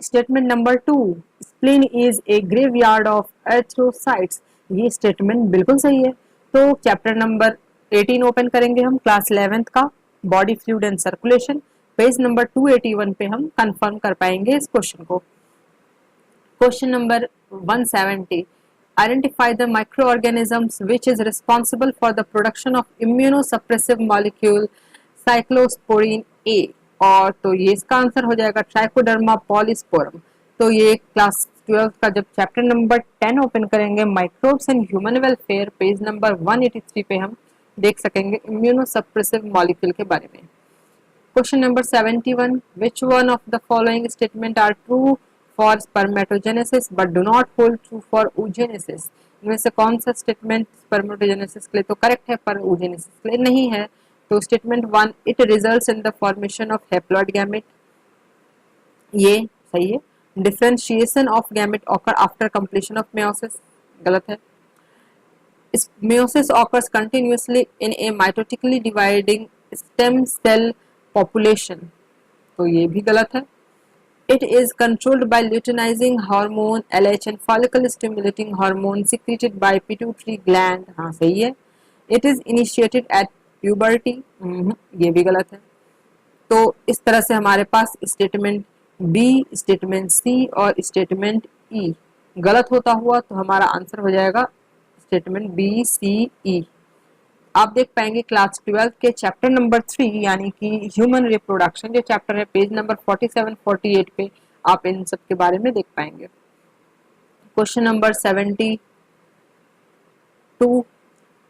Statement number 2, spleen is a graveyard of erythrocytes, ये स्टेटमेंट बिल्कुल सही है। तो चैप्टर नंबर 18 ओपन करेंगे हम क्लास 11 का body fluid and circulation, page number 281 पे हम कंफर्म कर पाएंगे इस क्वेश्चन को। Question number 170, identify the microorganisms which is responsible for the production of immunosuppressive molecule cyclosporin A, और तो ये इसका आंसर हो जाएगा ट्राइकोडर्मा पॉलीस्पोरम। तो ये क्लास 12 का जब चैप्टर नंबर 10 ओपन करेंगे microbes and human welfare, page number 183 पे हम देख सकेंगे इम्यूनोसप्रेसिव मॉलिक्यूल के बारे में। Question number 71, which one of the following statement are true for spermatogenesis but do not hold true for oogenesis? इनमें से कौन सा स्टेटमेंट स्पर्मेटोजेनेसिस के लिए तो करेक्ट है पर oogenesis के लिए नहीं है? तो statement 1, it results in the formation of haploid gamete, ये सही है। Differentiation of gamete occur after completion of meiosis, गलत है। Meiosis occurs continuously in a mitotically dividing stem cell population, तो ये भी गलत है। It is controlled by luteinizing hormone LH and follicle stimulating hormone secreted by pituitary gland, हाँ सही है। It is initiated at puberty, ये भी गलत है। तो इस तरह से हमारे पास स्टेटमेंट बी, स्टेटमेंट सी और स्टेटमेंट ई गलत होता हुआ, तो हमारा आंसर हो जाएगा स्टेटमेंट बी सी ई। आप देख पाएंगे क्लास 12 के चैप्टर नंबर 3 यानी कि ह्यूमन रिप्रोडक्शन जो चैप्टर है पेज नंबर 47-48 पे आप इन सब के बारे में देख पाएंगे। Question number 72,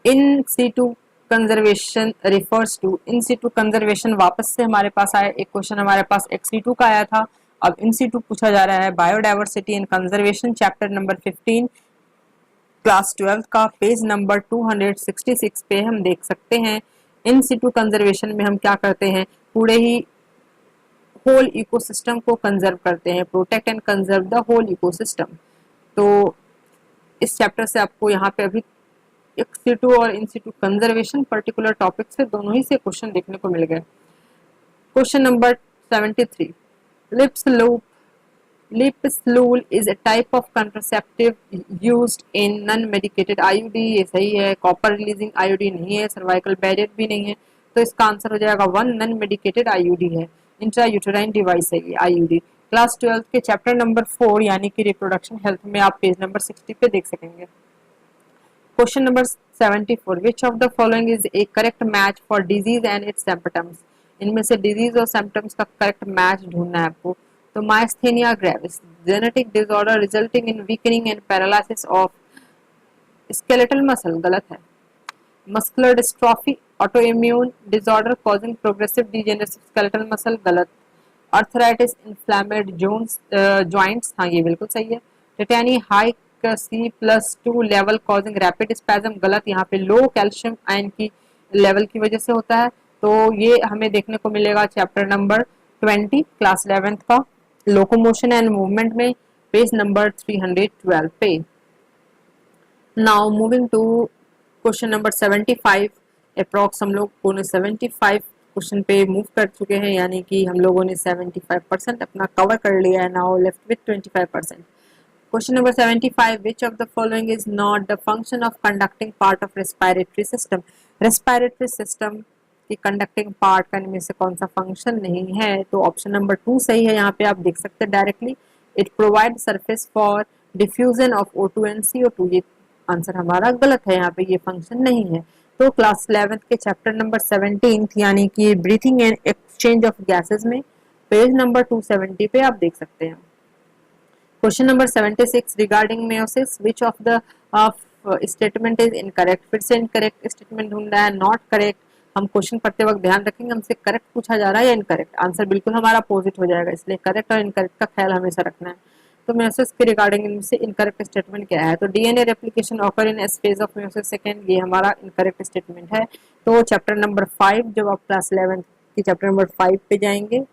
in situ conservation refers to, in situ conservation वापस से हमारे पास आया। एक क्वेश्चन हमारे पास एक्स2 का आया था, अब इन सीटू पूछा जा रहा है। Biodiversity and conservation chapter number 15 class 12 का पेज नंबर 266 पे हम देख सकते हैं। इन सिटू कंजर्वेशन में हम क्या करते हैं, पूरे ही होल इकोसिस्टम को कंजर्व करते हैं, protect and conserve the whole ecosystem. तो इस चैप्टर से आपको यहाँ पे अभी एक्स-सिटू और इन-सिटू कंजर्वेशन पर्टिकुलर टॉपिक से दोनों ही से क्वेश्चन देखने को मिल गए। Question number 73, lips loop Lipslul is a type of contraceptive used in non-medicated IUD, ये सही है। कॉपर रिलीजिंग आईयूडी नहीं है, सर्वाइकल बैरियर भी नहीं है, तो इसका आंसर हो जाएगा 1, नॉन मेडिकेटेड आईयूडी है, इंट्रा यूटेराइन डिवाइस है ये आईयूडी। क्लास 12 के चैप्टर नंबर 4 यानी कि रिप्रोडक्शन हेल्थ में आप पेज नंबर 60 पे देख सकेंगे। Question number 74, which of the following is A correct match for disease and it's symptoms, इनमें से डिजीज और सिम्पटम्स का करेक्ट मैच ढूंढना है आपको। तो myasthenia gravis, genetic disorder resulting in weakening and paralysis of skeletal muscle, गलत है। Muscular dystrophy, autoimmune disorder causing progressive degenerative skeletal muscle, गलत। अर्थराइटिस, इन्फ्लेमेड जॉइंट्स, हाँ ये बिल्कुल सही है। Tetany high C+2 level causing rapid spasm, गलत। यहाँ पे लो कैल्शियम आयन की लेवल की वजह से होता है, तो ये हमें देखने को मिलेगा चैप्टर नंबर 20 क्लास 11th का लोकोमोशन एंड मूवमेंट में, पेज नंबर 312 पे। Now moving to question number 75, approx हम लोगों ने 75 क्वेश्चन पे मूव कर चुके हैं, यानी कि हम लोगों ने 75% अपना कवर कर लिया है। Now left with 25%। Question number 75, which of the following is not the function of conducting part of respiratory system? Respiratory system की conducting part का इनमें से कौन सा फंक्शन नहीं है? तो ऑप्शन नंबर 2 सही है। यहाँ पे आप देख सकते हैं directly, it provide surface for diffusion of O2 and CO2, ये आंसर हमारा गलत है, यहाँ पे ये फंक्शन नहीं है। तो क्लास 11th के चैप्टर नंबर 17 यानी कि breathing and exchange of gases में पेज नंबर 270 पे आप देख सकते हैं। Question number 76, regarding meiosis which of the statement is incorrect, फिर से इनकरेक्ट स्टेटमेंट ढूंढना है, नॉट करेक्ट। हम क्वेश्चन पढ़ते वक्त ध्यान रखेंगे हमसे करेक्ट पूछा जा रहा है या इनकरेक्ट, आंसर बिल्कुल हमारा अपोजिट हो जाएगा, इसलिए करेक्ट और इनकरेक्ट का ख्याल हमेशा रखना है। तो मेयोसिस के रिगार्डिंग इनसे इनकरेक्ट स्टेटमेंट क्या है? तो DNA replication occur in S phase of meiosis second, ये हमारा इनकरेक्ट स्टेटमेंट है। तो चैप्टर नंबर 5, जब आप क्लास 11 की चैप्टर नंबर 5 पे जाएंगे,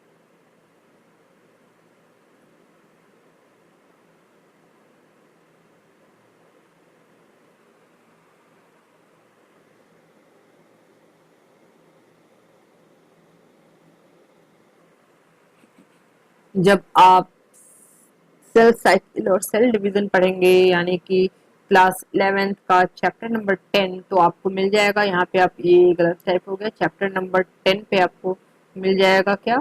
जब आप सेल साइकिल और सेल डिवीजन पढ़ेंगे यानी कि क्लास 11th का चैप्टर नंबर 10, तो आपको मिल जाएगा, यहाँ पे आप ये गलत टाइप हो गया, चैप्टर नंबर 10 पे आपको मिल जाएगा क्या,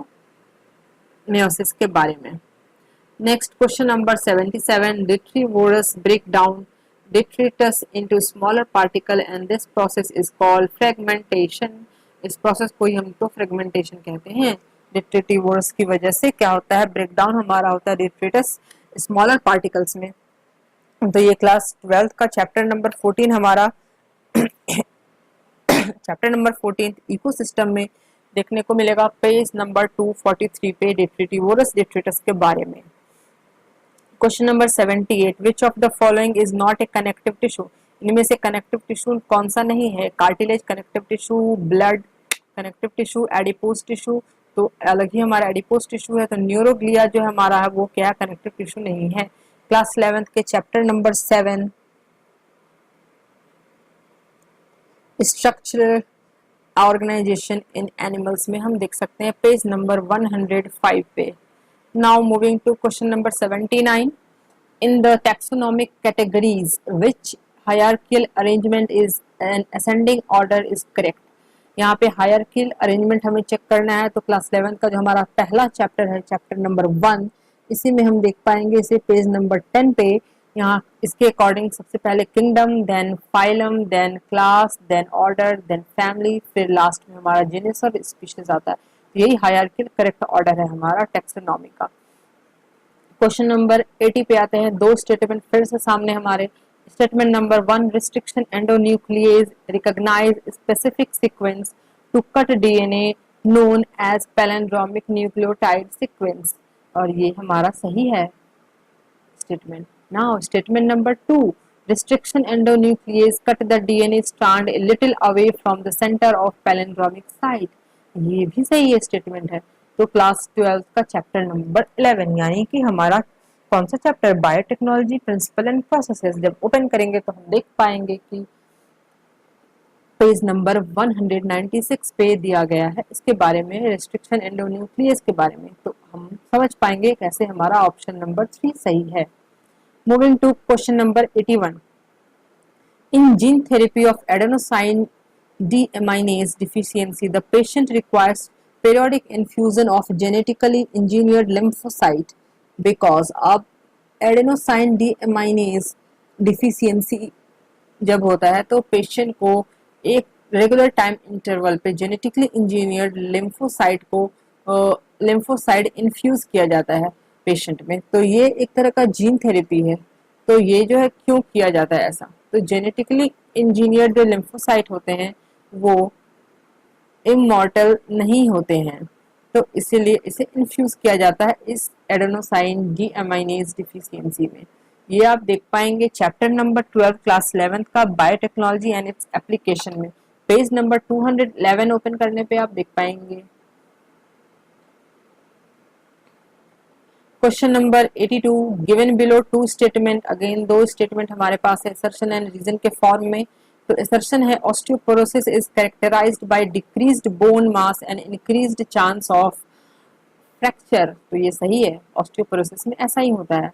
मेयोसिस के बारे में। Next question number 77, detrivorous break down detritus into smaller particle and this process is called fragmentation, इस प्रोसेस को ही हम तो फ्रेगमेंटेशन कहते हैं। डिट्रिटिवोरस की वजह से क्या होता है, ब्रेकडाउन हमारा होता है डिट्रिटस स्मॉलर पार्टिकल्स में। तो ये क्लास 12th का चैप्टर नंबर 14 हमारा चैप्टर नंबर 14 इकोसिस्टम में देखने को मिलेगा, पेज नंबर 243 पे डिट्रिटिवोरस डिट्रिटस के बारे में। Question number 78, which of the following is not A connective tissue, इनमें से कनेक्टिव टिश्यू कौन सा नहीं है? Cartilage connective tissue, blood connective tissue, adipose tissue, तो अलग ही हमारा एडिपोज टिश्यू है। तो न्यूरोग्लिया जो हमारा है वो क्या कनेक्टिव टिश्यू नहीं है। क्लास 11th के chapter number 7 structural organisation in animals में हम देख सकते हैं, पेज नंबर 105 पे। Now moving to question number 79, in the taxonomic categories which hierarchical arrangement is an ascending order is correct, यहाँ पे हायरकियल अरेंजमेंट हमें चेक करना है। तो क्लास 11 का जो हमारा पहला चैप्टर है चैप्टर नंबर 1, इसी में हम देख पाएंगे इसे पेज नंबर 10 पे। यहाँ इसके अकॉर्डिंग सबसे पहले kingdom, then phylum, then class, then order, then family, फिर लास्ट में हमारा जीनस और स्पीशीज आता है। यही हायरकियल करेक्ट ऑर्डर है हमारा टैक्सोनॉमी का। क्वेश्चन नंबर 80 पे आते हैं, दो स्टेटमेंट फिर से सामने हमारे। Statement number 1, restriction endonuclease recognise specific sequence to cut DNA known as palindromic nucleotide sequence, और ये हमारा सही है statement. Now statement number 2, restriction endonuclease cut the DNA strand a little away from the center of palindromic site, ये भी सही है statement है। तो क्लास 12 का चैप्टर नंबर 11 यानी कि हमारा कौन सा chapter, biotechnology principle and processes, जब ओपन करेंगे तो हम देख पाएंगे कि पेज नंबर 196 पे दिया गया है इसके बारे में, रेस्ट्रिक्शन एंडोन्यूक्लियस के बारे में। तो हम समझ पाएंगे कैसे हमारा ऑप्शन नंबर 3 सही है। Moving to question number 81। In gene therapy of adenosine deaminase deficiency, the patient requires periodic infusion of genetically engineered lymphocyte because अब adenosine deaminase deficiency जब होता है तो पेशेंट को एक रेगुलर टाइम इंटरवल पे जेनेटिकली इंजीनियर्ड लिम्फोसाइड इन्फ्यूज किया जाता है पेशेंट में। तो ये एक तरह का जीन थेरेपी है। तो ये जो है क्यों किया जाता है ऐसा, तो जेनेटिकली इंजीनियर्ड जो लिम्फोसाइट होते हैं वो इमॉर्टल नहीं होते हैं, तो इसीलिए इसे इन्फ्यूज किया जाता है इस एडेनोसाइन डीएमाइनेज डिफिशियंसी में। ये आप देख पाएंगे चैप्टर नंबर 12 क्लास 11 का बायोटेक्नोलॉजी एंड इट्स एप्लीकेशन में, पेज नंबर 211 ओपन करने पे आप देख पाएंगे। Question number 82, given below two statement, again दो स्टेटमेंट हमारे पास है असर्शन एंड रीजन के फॉर्म में। तो असर्शन है osteoporosis is characterised by decreased bone mass and increased chance of fracture. तो ये सही है, ऑस्टियोपोरोसिस में ऐसा ही होता है।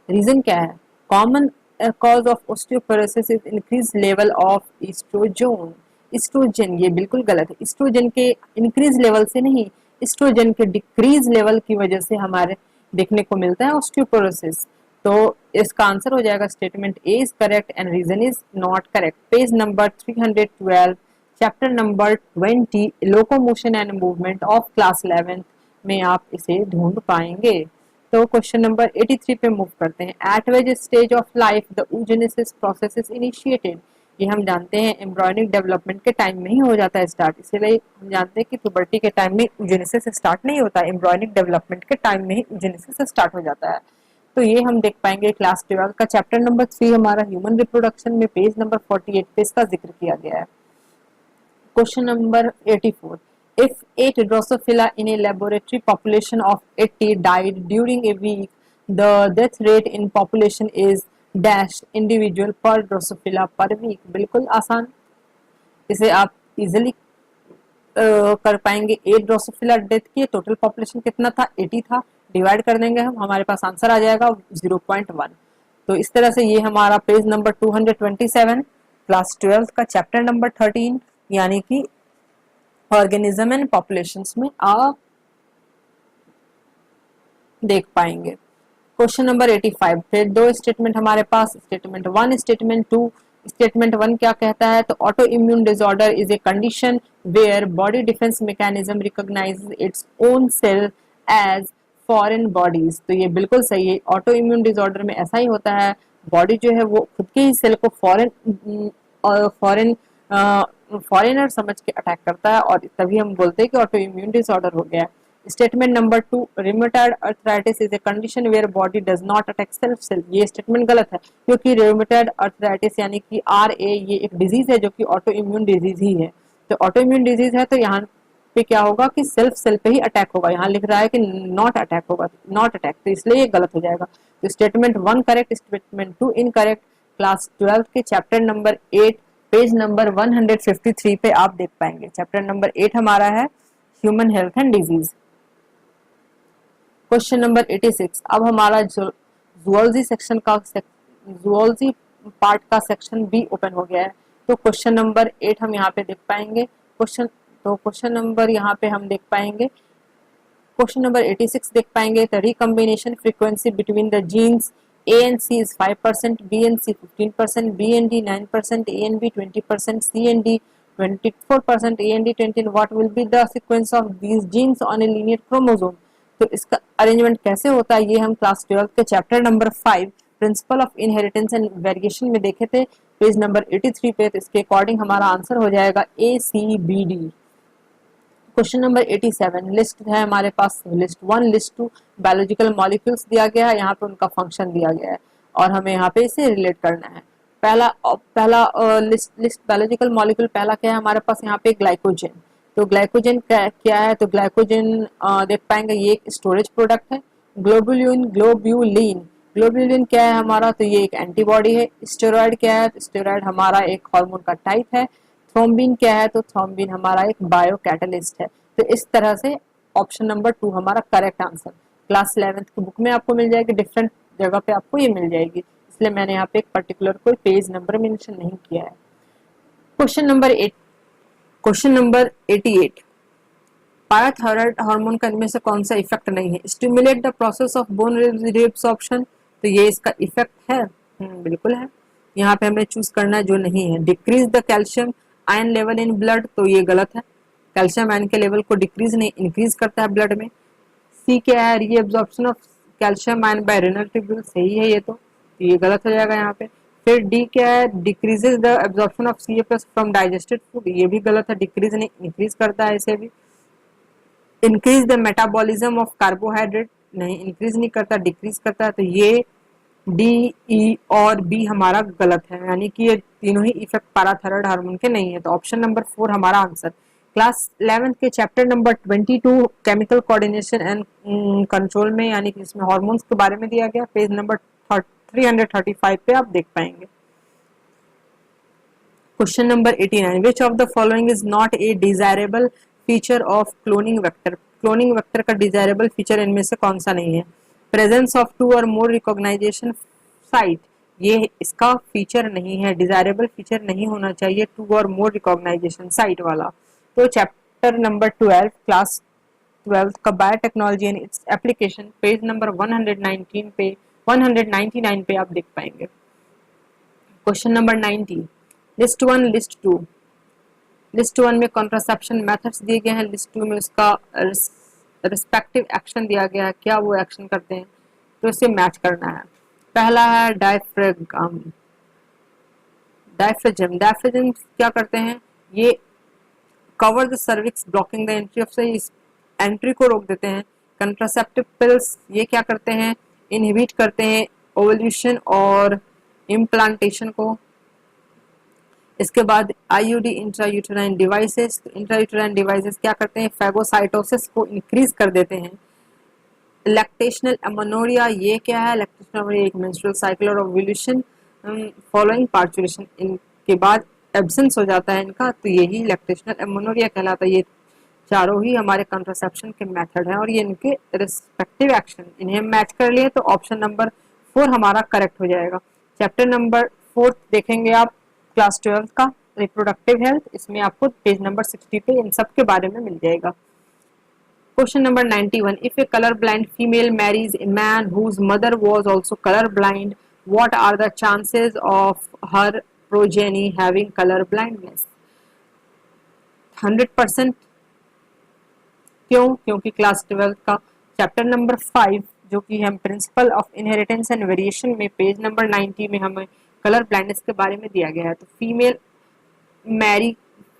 रीजन क्या है, common cause of osteoporosis is increase level of oestrogen. Oestrogen, ये बिल्कुल गलत है, ईस्ट्रोजन के इंक्रीज लेवल से नहीं, ईस्ट्रोजन के डिक्रीज लेवल की वजह से हमारे देखने को मिलता है ऑस्टियोपोरोसिस। तो इसका आंसर हो जाएगा statement A is correct and reason is not correct. Page number 312 chapter number 20 locomotion and movement of class 11 में आप इसे ढूंढ पाएंगे। तो क्वेश्चन नंबर 83 पे मूव करते हैं। Eight which stage of life the oogenesis process is initiated. ये हम जानते हैं एम्ब्रियोनिक डेवलपमेंट के टाइम में ही हो जाता है स्टार्ट, इसीलिए हम जानते हैं कि प्यूबर्टी के टाइम में oogenesis स्टार्ट नहीं होता, एम्ब्रियोनिक डेवलपमेंट के टाइम में ही oogenesis स्टार्ट हो जाता है। तो ये हम देख पाएंगे क्लास 12 का चैप्टर नंबर 3 हमारा ह्यूमन रिप्रोडक्शन में, पेज नंबर 48 पे इसका जिक्र किया गया है। Question number 84. If 8 Drosophila in a laboratory population of 80 died during a week, the death rate in population is dash individual per Drosophila per week. बिल्कुल आसान, इसे आप इजिली कर पाएंगे। 8 ड्रोसोफिला डेथ की टोटल पॉपुलेशन कितना था, 80 था, डिवाइड कर देंगे हम, हमारे पास आंसर आ जाएगा 0.1। तो इस तरह से ये हमारा पेज नंबर 227 क्लास 12 का चैप्टर नंबर 13 यानी कि ऑर्गेनिज्म एंड पॉपुलेशंस में आप देख पाएंगे। क्वेश्चन नंबर 85, फिर दो स्टेटमेंट हमारे पास, स्टेटमेंट 1 स्टेटमेंट 2। स्टेटमेंट 1 क्या कहता है, तो autoimmune disorder is a condition where body defence mechanism recognises its own cell as foreign bodies. तो ये बिल्कुल सही है, ऑटो इम्यून डिसऑर्डर में ऐसा ही होता है, बॉडी जो है वो खुद के ही सेल को फॉरेनर समझ के अटैक करता है और तभी हम बोलते हैं कि ऑटो इम्यून डिसऑर्डर हो गया। Statement number 2, rheumatoid arthritis is a condition where body does not attack self cell. ये स्टेटमेंट गलत है क्योंकि रिमेटॉइड अर्थराइटिस यानी कि RA ये एक डिजीज है जो कि ऑटो इम्यून डिजीज ही है। तो ऑटो इम्यून डिजीज है तो यहाँ पे क्या होगा कि सेल्फ सेल पे ही अटैक होगा, यहाँ लिख रहा है कि नॉट अटैक होगा, नॉट अटैक, तो इसलिए ये गलत हो जाएगा। तो statement 1 correct, statement 2 incorrect. Class 12 के चैप्टर नंबर 8 पेज नंबर 153 पे आप देख पाएंगे। चैप्टर नंबर 8 हमारा है human health and disease. Question number 86, अब हमारा जूलॉजी सेक्शन का जूलॉजी पार्ट का सेक्शन भी ओपन हो गया है। तो क्वेश्चन नंबर 8 हम यहाँ पे देख पाएंगे। क्वेश्चन नंबर यहाँ पे हम देख पाएंगे, क्वेश्चन नंबर 86 देख पाएंगे। The recombination frequency between the genes A and C is 5%, B and C 15%, B and D 9%, A and B 20%, C and D 24%, A and D 20%. What will be the sequence of these genes on a linear chromosome? तो इसका arrangement कैसे होता है ये हम class 12 के chapter number 5 principle of inheritance and variation में देखे थे, पेज नंबर 83 पे। तो इसके अकॉर्डिंग हमारा आंसर हो जाएगा ACBD। क्वेश्चन नंबर 87, लिस्ट है हमारे पास, लिस्ट 1 लिस्ट 2 बायोलॉजिकल मॉलिक्यूल्स दिया गया है, यहाँ पे उनका फंक्शन दिया गया है और हमें यहाँ पे इसे रिलेट करना है। पहला लिस्ट बायोलॉजिकल मॉलिक्यूल पहला क्या है हमारे पास यहाँ पे, ग्लाइकोजन। तो ग्लाइकोजन क्या है, तो ग्लाइकोजन देख पाएंगे ये एक स्टोरेज प्रोडक्ट है। ग्लोब्यूलिन क्या है हमारा, तो ये एक एंटीबॉडी है। स्टेरॉइड क्या है, स्टेरॉइड हमारा एक हार्मोन का टाइप है। थ्रोम्बिन क्या है? तो थ्रोम्बिन हमारा एक बायो कैटलिस्ट है। तो इस तरह से ऑप्शन नंबर 2 हमारा करेक्ट आंसर। क्लास 11th की बुक में आपको मिल जाएगी, डिफरेंट जगह पे आपको ये मिल जाएगी, इसलिए मैंने यहाँ पे एक पर्टिकुलर कोई पेज नंबर मेंशन नहीं किया है। क्वेश्चन नंबर 88, पाराथायराइड हार्मोन का इनमें से कौन सा इफेक्ट नहीं है? Stimulate the process of bone reabsorption, तो ये इसका इफेक्ट है। बिल्कुल है। यहाँ पे हमें चूज करना है जो नहीं है। Decrease the calcium ion level in blood, तो ये गलत है। कैल्शियम आयन के लेवल को डिक्रीज नहीं, इंक्रीज करता है ब्लड में। सी क्या है? Reabsorption of calcium ion bye renal tubule, सही है ये तो ये गलत हो जाएगा यहाँ पे। फिर डी क्या है? Decreases the absorption of C plus from digested food, ये भी गलत है। डिक्रीज नहीं, इंक्रीज करता है इसे भी। Increase the metabolism of carbohydrate, नहीं इंक्रीज नहीं करता, डिक्रीज करता है। तो ये डी, ई और बी हमारा गलत है, यानी कि ये तीनों ही इफेक्ट पैराथायराइड हार्मोन के नहीं है। तो ऑप्शन नंबर 4 हमारा आंसर। क्लास 11th के chapter number 22 chemical coordination and control में, यानी कि इसमें हार्मोन्स के बारे में दिया गया, पेज नंबर 335 पे आप देख पाएंगे। Question number 89, which of the following is not A desirable feature of cloning vector? Cloning vector का डिजायरेबल फीचर इनमें से कौन सा नहीं है? प्रेजेंस ऑफ 2 और मोर रिकॉग्नाइजेशन साइट, ये इसका फीचर नहीं है, डिजायरेबल फीचर नहीं होना चाहिए 2 और मोर रिकॉग्नाइजेशन साइट वाला। तो चैप्टर नंबर 12 क्लास 12 का biotechnology and its application, page number 119 पे 199 पे आप देख पाएंगे। Question number 90, list 1 list 2। List 1 में कॉन्ट्रासेप्शन मेथड्स दिए गए हैं, लिस्ट 2 में उसका रिस्पेक्टिव एक्शन दिया गया है, क्या वो एक्शन करते हैं, तो इसे मैच करना है। पहला है डायफ्रागम। डायफ्रागम क्या करते हैं? ये cover the cervix blocking the entry of, इस एंट्री को रोक देते हैं। कंट्रासेप्टिव पिल्स ये क्या करते हैं? इनहिबिट करते हैं ओवल्यूशन और इम्प्लांटेशन को। इसके बाद IUD intrauterine devices, intrauterine devices क्या करते हैं? फैगोसाइटोसिस को इंक्रीज कर देते हैं। लैक्टेशनल एमोनोरिया ये क्या है? लैक्टेशनल एमोनोरिया एक मेंस्ट्रुअल साइकिल और ओव्यूलेशन फॉलोइंग पार्चुरेशन, इनके बाद एब्सेंस हो जाता है इनका, तो यही लैक्टेशनल एमोनोरिया कहलाता है। ये चारों ही हमारे कंट्रासेप्शन के मेथड हैं और ये इनके रिस्पेक्टिव एक्शन, इन्हें मैच कर लिए तो ऑप्शन नंबर 4 हमारा करेक्ट हो जाएगा। चैप्टर नंबर 4 देखेंगे आप क्लास 12 का रिप्रोडक्टिव हेल्थ, इसमें आपको पेज नंबर 60 पे इन सब के बारे में मिल जाएगा। Question number 91, if a colour blind female marries a man whose mother was also color blind, what are the chances of her progeny having color blindness? 100%। क्यों? क्योंकि क्लास 12 का चैप्टर नंबर 5 जो कि हम principle of inheritance and variation में page number 90 में हमें colour blindness के बारे में दिया गया है। तो फीमेल मैरी,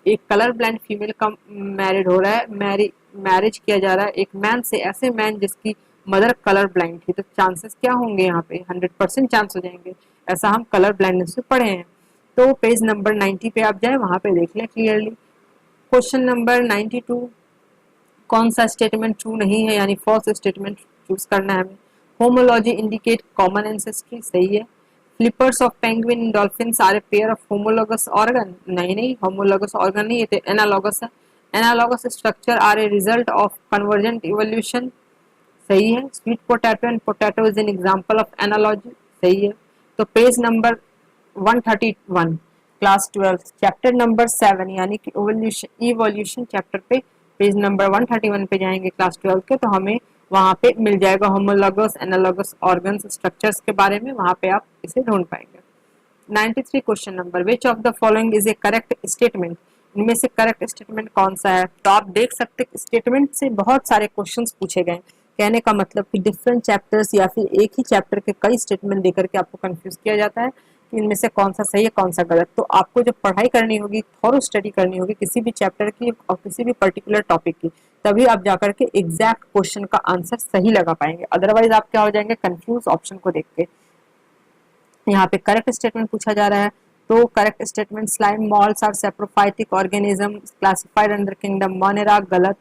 एक कलर ब्लाइंड फीमेल का मैरिड हो रहा है, मैरिज किया जा रहा है एक मैन से, ऐसे मैन जिसकी मदर कलर ब्लाइंड थी, तो चांसेस क्या होंगे यहाँ पे? 100% चांस हो जाएंगे, ऐसा हम कलर ब्लाइंडनेस में पढ़े हैं। तो पेज नंबर 90 पे आप जाए, वहां पे देख लें क्लियरली। क्वेश्चन नंबर 92, कौन सा स्टेटमेंट ट्रू नहीं है, यानी फॉल्स स्टेटमेंट चूज करना है हमें। होमोलॉजी इंडिकेट कॉमन एंसेस्ट्री, सही है। Flippers of penguin and dolphins are a pair of homologous organ, नहीं होमोलोगस ऑर्गन नहीं, ये तो एनालॉगस है। Analogous structure are a result of convergent evolution, सही है। Sweet potato and potato is an example of analogy, सही है। तो page number 131 class 12 chapter number 7 यानी कि इवोल्यूशन चैप्टर पे पेज नंबर 131 पे जाएंगे क्लास 12 के, तो हमें वहां पे मिल जाएगा होमोलॉगस एनालॉगस ऑर्गन्स स्ट्रक्चर्स के बारे में, वहां पे आप इसे ढूंढ पाएंगे। 93 question number, which of the following is A correct statement? इनमें से करेक्ट स्टेटमेंट कौन सा है? तो आप देख सकते हैं स्टेटमेंट से बहुत सारे क्वेश्चंस पूछे गए। कहने का मतलब कि डिफरेंट चैप्टर्स या फिर एक ही चैप्टर के कई स्टेटमेंट देकर के आपको कंफ्यूज किया जाता है कि इनमें से कौन सा सही है कौन सा गलत। तो आपको जब पढ़ाई करनी होगी, थोरो स्टडी करनी होगी किसी भी चैप्टर की और किसी भी पर्टिकुलर टॉपिक की, तभी आप जाकर के एग्जैक्ट क्वेश्चन का आंसर सही लगा पाएंगे, अदरवाइज आप क्या हो जाएंगे? कंफ्यूज ऑप्शन को देख के। यहाँ पे करेक्ट स्टेटमेंट पूछा जा रहा है, तो correct statement slime moulds are saprophytic organism classified under kingdom monera, गलत।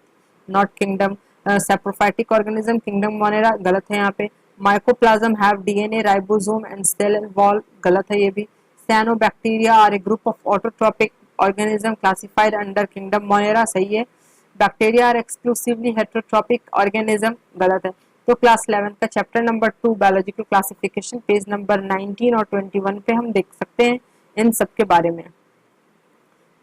Not kingdom saprophytic organism, kingdom monera गलत है यहाँ पे। Mycoplasma have DNA ribosome and cell wall, गलत है ये भी। Cyanobacteria are a group of autotrophic organism classified under kingdom monera, सही है। Bacteria are exclusively heterotrophic organism, गलत है। तो क्लास 11 का chapter number 2 biological classification page number 19 और 21 पे हम देख सकते हैं इन सब के बारे में।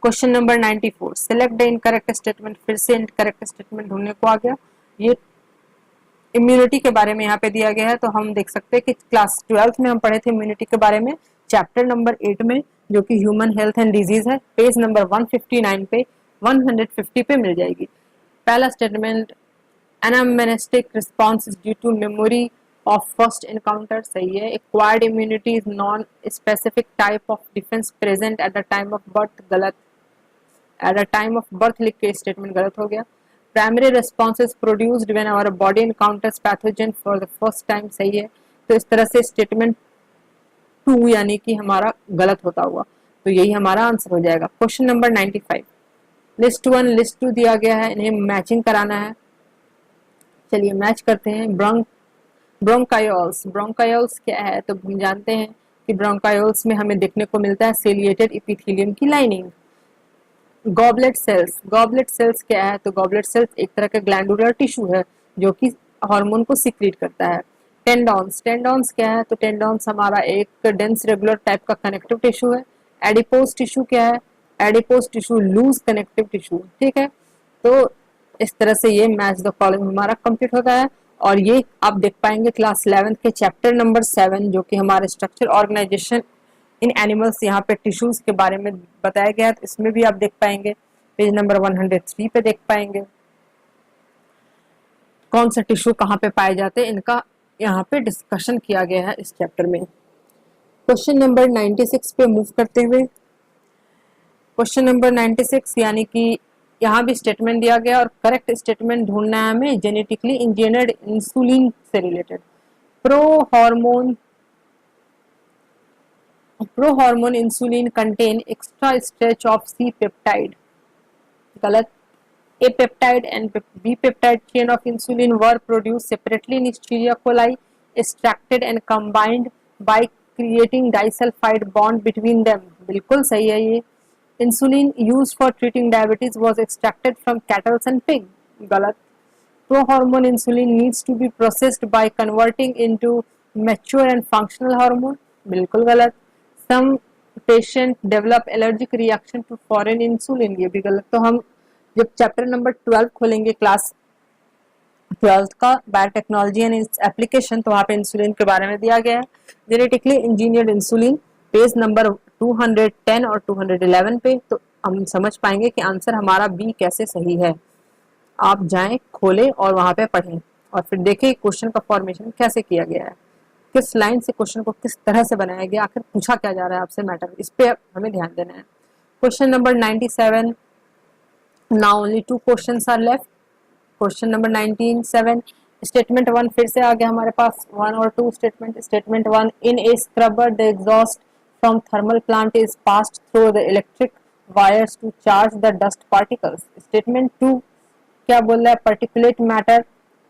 Question number 94, select the incorrect statement. फिर से इनकरेक्ट स्टेटमेंट ढूंढने को आ गया। ये इम्यूनिटी के बारे में यहाँ पे दिया गया है, तो हम देख सकते हैं कि क्लास 12 में हम पढ़े थे इम्यूनिटी के बारे में, चैप्टर नंबर 8 में, जो कि ह्यूमन हेल्थ एंड डिजीज है, पेज नंबर 159 पे 150 पे मिल जाएगी। पहला स्टेटमेंट, anamnestic response is due to memory of first encounter, सही है। Acquired immunity is non specific type of defence present at the time of birth, गलत। At the time of birth लिख के स्टेटमेंट गलत हो गया। Primary response is produced when our body encounters pathogen for the first time, सही है। तो इस तरह से स्टेटमेंट 2 यानी कि हमारा गलत होता हुआ, तो यही हमारा आंसर हो जाएगा। क्वेश्चन नंबर 95, लिस्ट 1 लिस्ट 2 दिया गया है, इन्हें मैचिंग कराना है। चलिए मैच करते हैं। ब्रोंकायोल्स, ब्रोंकायोल्स क्या है, तो हम जानते हैं कि ब्रोंकायोल्स में हमें देखने को मिलता है सिलिएटेड एपिथेलियम की lining. Goblet cells, goblet cells क्या है, तो गॉबलेट सेल्स एक तरह का ग्लैंडुलर टिश्यू है जो कि हार्मोन को सीक्रेट करता है। टेंडॉन्स, टेंडॉन्स क्या है, तो टेंडॉन्स हमारा एक डेंस रेगुलर टाइप का कनेक्टिव टिश्यू है। एडिपोज टिश्यू क्या है, adipose tissue loose connective tissue, ठीक है। तो इस तरह से ये मैच द फॉलोइंग हमारा कंप्लीट होता है, और ये आप देख पाएंगे क्लास 11 के चैप्टर नंबर 7 जो कि हमारे स्ट्रक्चर ऑर्गेनाइजेशन इन एनिमल्स, यहाँ पे टिश्यूज के बारे में बताया गया है, तो इसमें भी आप देख पाएंगे। पेज नंबर 103 पे देख पाएंगे कौन सा टिश्यू कहाँ पे पाए जाते हैं, इनका यहाँ पे डिस्कशन किया गया है इस चैप्टर में। क्वेश्चन नंबर 96 पे मूव करते हुए, क्वेश्चन नंबर 96 यानी कि यहाँ भी स्टेटमेंट दिया गया और करेक्ट स्टेटमेंट ढूंढना है हमें जेनेटिकली इंजीनियर्ड इंसुलिन से related. Prohormone insulin contain extra stretch of C peptide, गलत। A peptide and B peptide chain of insulin were produced separately in Escherichia coli, extracted and combined by creating disulfide bond between them, बिल्कुल सही है ये। Insulin used for treating diabetes was extracted from cattle and pig, गलत। Prohormone insulin needs to be processed by converting into mature and functional hormone, बिल्कुल गलत। Some patient develop allergic reaction to foreign insulin, ये भी गलत। तो हम जब chapter number 12 खोलेंगे क्लास 12 का बायोटेक्नोलॉजी एंड इट्स एप्लीकेशन, तो वहाँ पे इंसुलिन के बारे में दिया गया है। Genetically engineered insulin page number 210 और 211 पे, तो हम समझ पाएंगे कि आंसर हमारा बी कैसे सही है। आप जाएं, खोलें और वहाँ पे पढ़ें और फिर देखें क्वेश्चन का फॉर्मेशन कैसे किया गया है, किस लाइन से क्वेश्चन को किस तरह से बनाया गया, आखिर पूछा क्या जा रहा है आपसे मैटर, इस पे हमें ध्यान देना है। Question number 97, now only 2 questions are left. Question number 19(7), statement 1 फिर से आ गया हमारे पास, 1 और 2 statement. Statement 1, in a scrubber the exhaust from thermal plant is passed through the electric wires to charge the dust particles. Statement 2 क्या बोल रहा है, particulate matter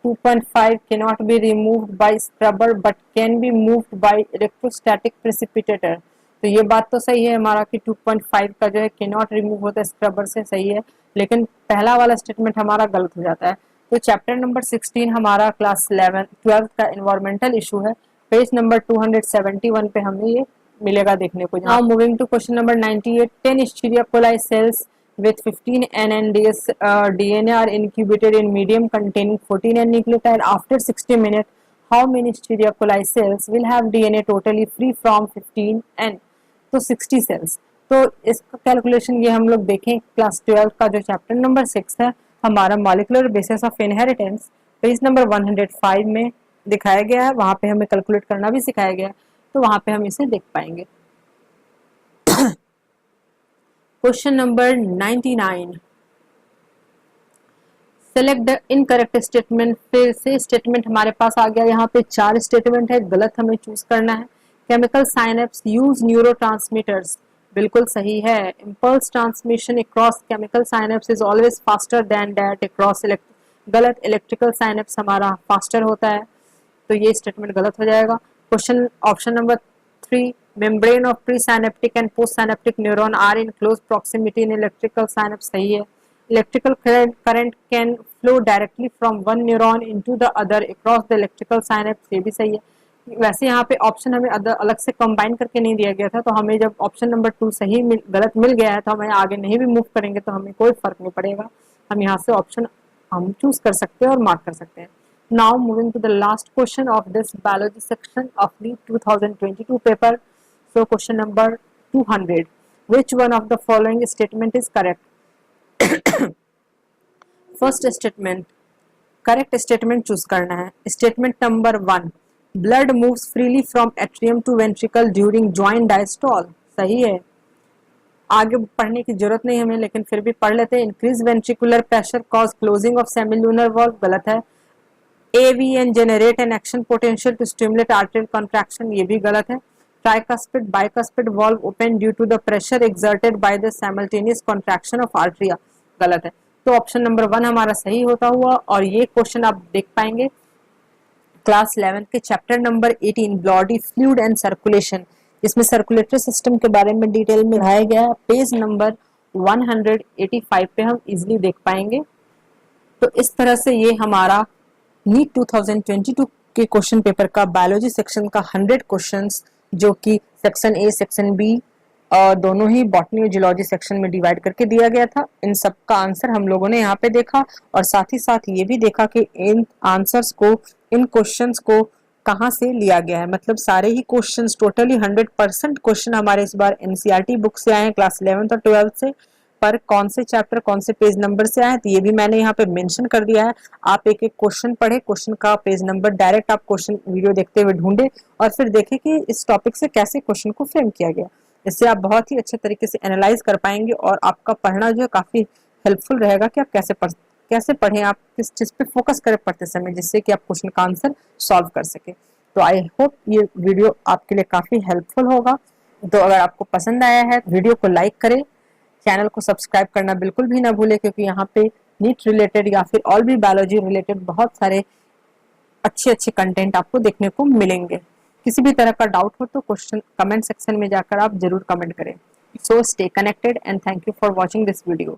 2.5 cannot be removed by scrubber but can be moved by electrostatic precipitator। तो ये बात तो सही है हमारा कि 2.5 का जो है कैनॉट रिमूव होता है स्क्रबर से, सही है, लेकिन पहला वाला स्टेटमेंट हमारा गलत हो जाता है। तो चैप्टर नंबर 16 हमारा क्लास 12 का एनवायरमेंटल इशू है, पेज नंबर 271 पे हमें ये मिलेगा देखने को। Now moving to question number 98, 10 Escherichia coli cells with 15 NNDS DNA are incubated in medium containing 14 N nucleotide. After 60 minutes, how many Escherichia coli cells will have DNA totally free from 15 N? तो 60 sales. तो इसका calculation ये हम लोग देखें class 12 का जो chapter number 6 है हमारा molecular basis of inheritance, page number 105 में दिखाया गया है, वहां पे हमें कैलकुलेट करना भी सिखाया गया है, तो वहां पे हम इसे देख पाएंगे। Question number 99, select the incorrect statement. फिर से स्टेटमेंट हमारे पास आ गया, यहाँ पे 4 स्टेटमेंट है, गलत हमें चूज करना है। केमिकल साइनेप्स यूज न्यूरोट्रांसमीटर्स, बिल्कुल सही है। Impulse transmission across chemical synapse is always faster than that across गलत, इलेक्ट्रिकल साइनेप्स हमारा फास्टर होता है, तो ये स्टेटमेंट गलत हो जाएगा। Question option number 3 membrane of presynaptic and postsynaptic neuron are in close proximity in electrical synapse, सही है. Electrical current can flow directly from one neuron into the other across the electrical synapse, ये भी सही है. वैसे यहाँ पे option हमें अलग से कंबाइन करके नहीं दिया गया था, तो हमें जब ऑप्शन नंबर 2 सही गलत मिल गया है तो हमें आगे नहीं भी मूव करेंगे तो हमें कोई फर्क नहीं पड़ेगा. हम यहाँ से ऑप्शन हम चूज कर सकते हैं और मार्क कर सकते हैं. Now moving to the last question of this biology section of the 2022 paper. So question number 200. Which one of the following statement is correct? First statement, correct statement choose करना है. Statement number 1. Blood moves freely from atrium to ventricle during joint diastole. सही है. आगे पढ़ने की जरूरत नहीं हमें, लेकिन फिर भी पढ़ लेते हैं. Increase ventricular pressure cause closing of semilunar valve, गलत है. AVN generate an action potential to stimulate arterial contraction, ये भी गलत है. Tricuspid bicuspid valve open due to the pressure exerted by the simultaneous contraction of arteria, गलत है. तो option number 1 हमारा सही होता हुआ. और ये क्वेश्चन आप देख पाएंगे क्लास 11 के chapter number 18 body fluid and circulation, इसमें सर्कुलेटरी सिस्टम के बारे में डिटेल में पढ़ाया गया है. पेज नंबर 185 पे हम इजिली देख पाएंगे. तो इस तरह से ये हमारा नीट 2022 के क्वेश्चन पेपर का बायोलॉजी सेक्शन का 100 क्वेश्चंस, जो कि सेक्शन ए सेक्शन बी दोनों ही बॉटनी और जियोलॉजी सेक्शन में डिवाइड करके दिया गया था, इन सब का आंसर हम लोगों ने यहाँ पे देखा. और साथ ही साथ ये भी देखा कि इन आंसर्स को, इन क्वेश्चंस को कहाँ से लिया गया है. मतलब सारे ही क्वेश्चंस, टोटली 100% क्वेश्चन हमारे इस बार एनसीईआरटी बुक से आए हैं, क्लास 11th और 12th से. पर कौन से चैप्टर कौन से पेज नंबर से आए तो ये भी मैंने यहाँ पे मेंशन कर दिया है. आप एक एक क्वेश्चन पढ़े, क्वेश्चन का पेज नंबर डायरेक्ट आप क्वेश्चन वीडियो देखते हुए ढूंढे और फिर देखें कि इस टॉपिक से कैसे क्वेश्चन को फ्रेम किया गया. इससे आप बहुत ही अच्छे तरीके से एनालाइज कर पाएंगे और आपका पढ़ना जो है काफी हेल्पफुल रहेगा कि आप कैसे पढ़ें, आप किस चीज पे फोकस करें पढ़ते समय, जिससे कि आप क्वेश्चन का आंसर सॉल्व कर सके. तो आई होप ये वीडियो आपके लिए काफी हेल्पफुल होगा. तो अगर आपको पसंद आया है वीडियो को लाइक करें, चैनल को सब्सक्राइब करना बिल्कुल भी ना भूले, क्योंकि यहाँ पे नीट रिलेटेड या फिर और भी बायोलॉजी रिलेटेड बहुत सारे अच्छे कंटेंट आपको देखने को मिलेंगे. किसी भी तरह का डाउट हो तो क्वेश्चन कमेंट सेक्शन में जाकर आप जरूर कमेंट करें. So stay connected and thank you for watching this video.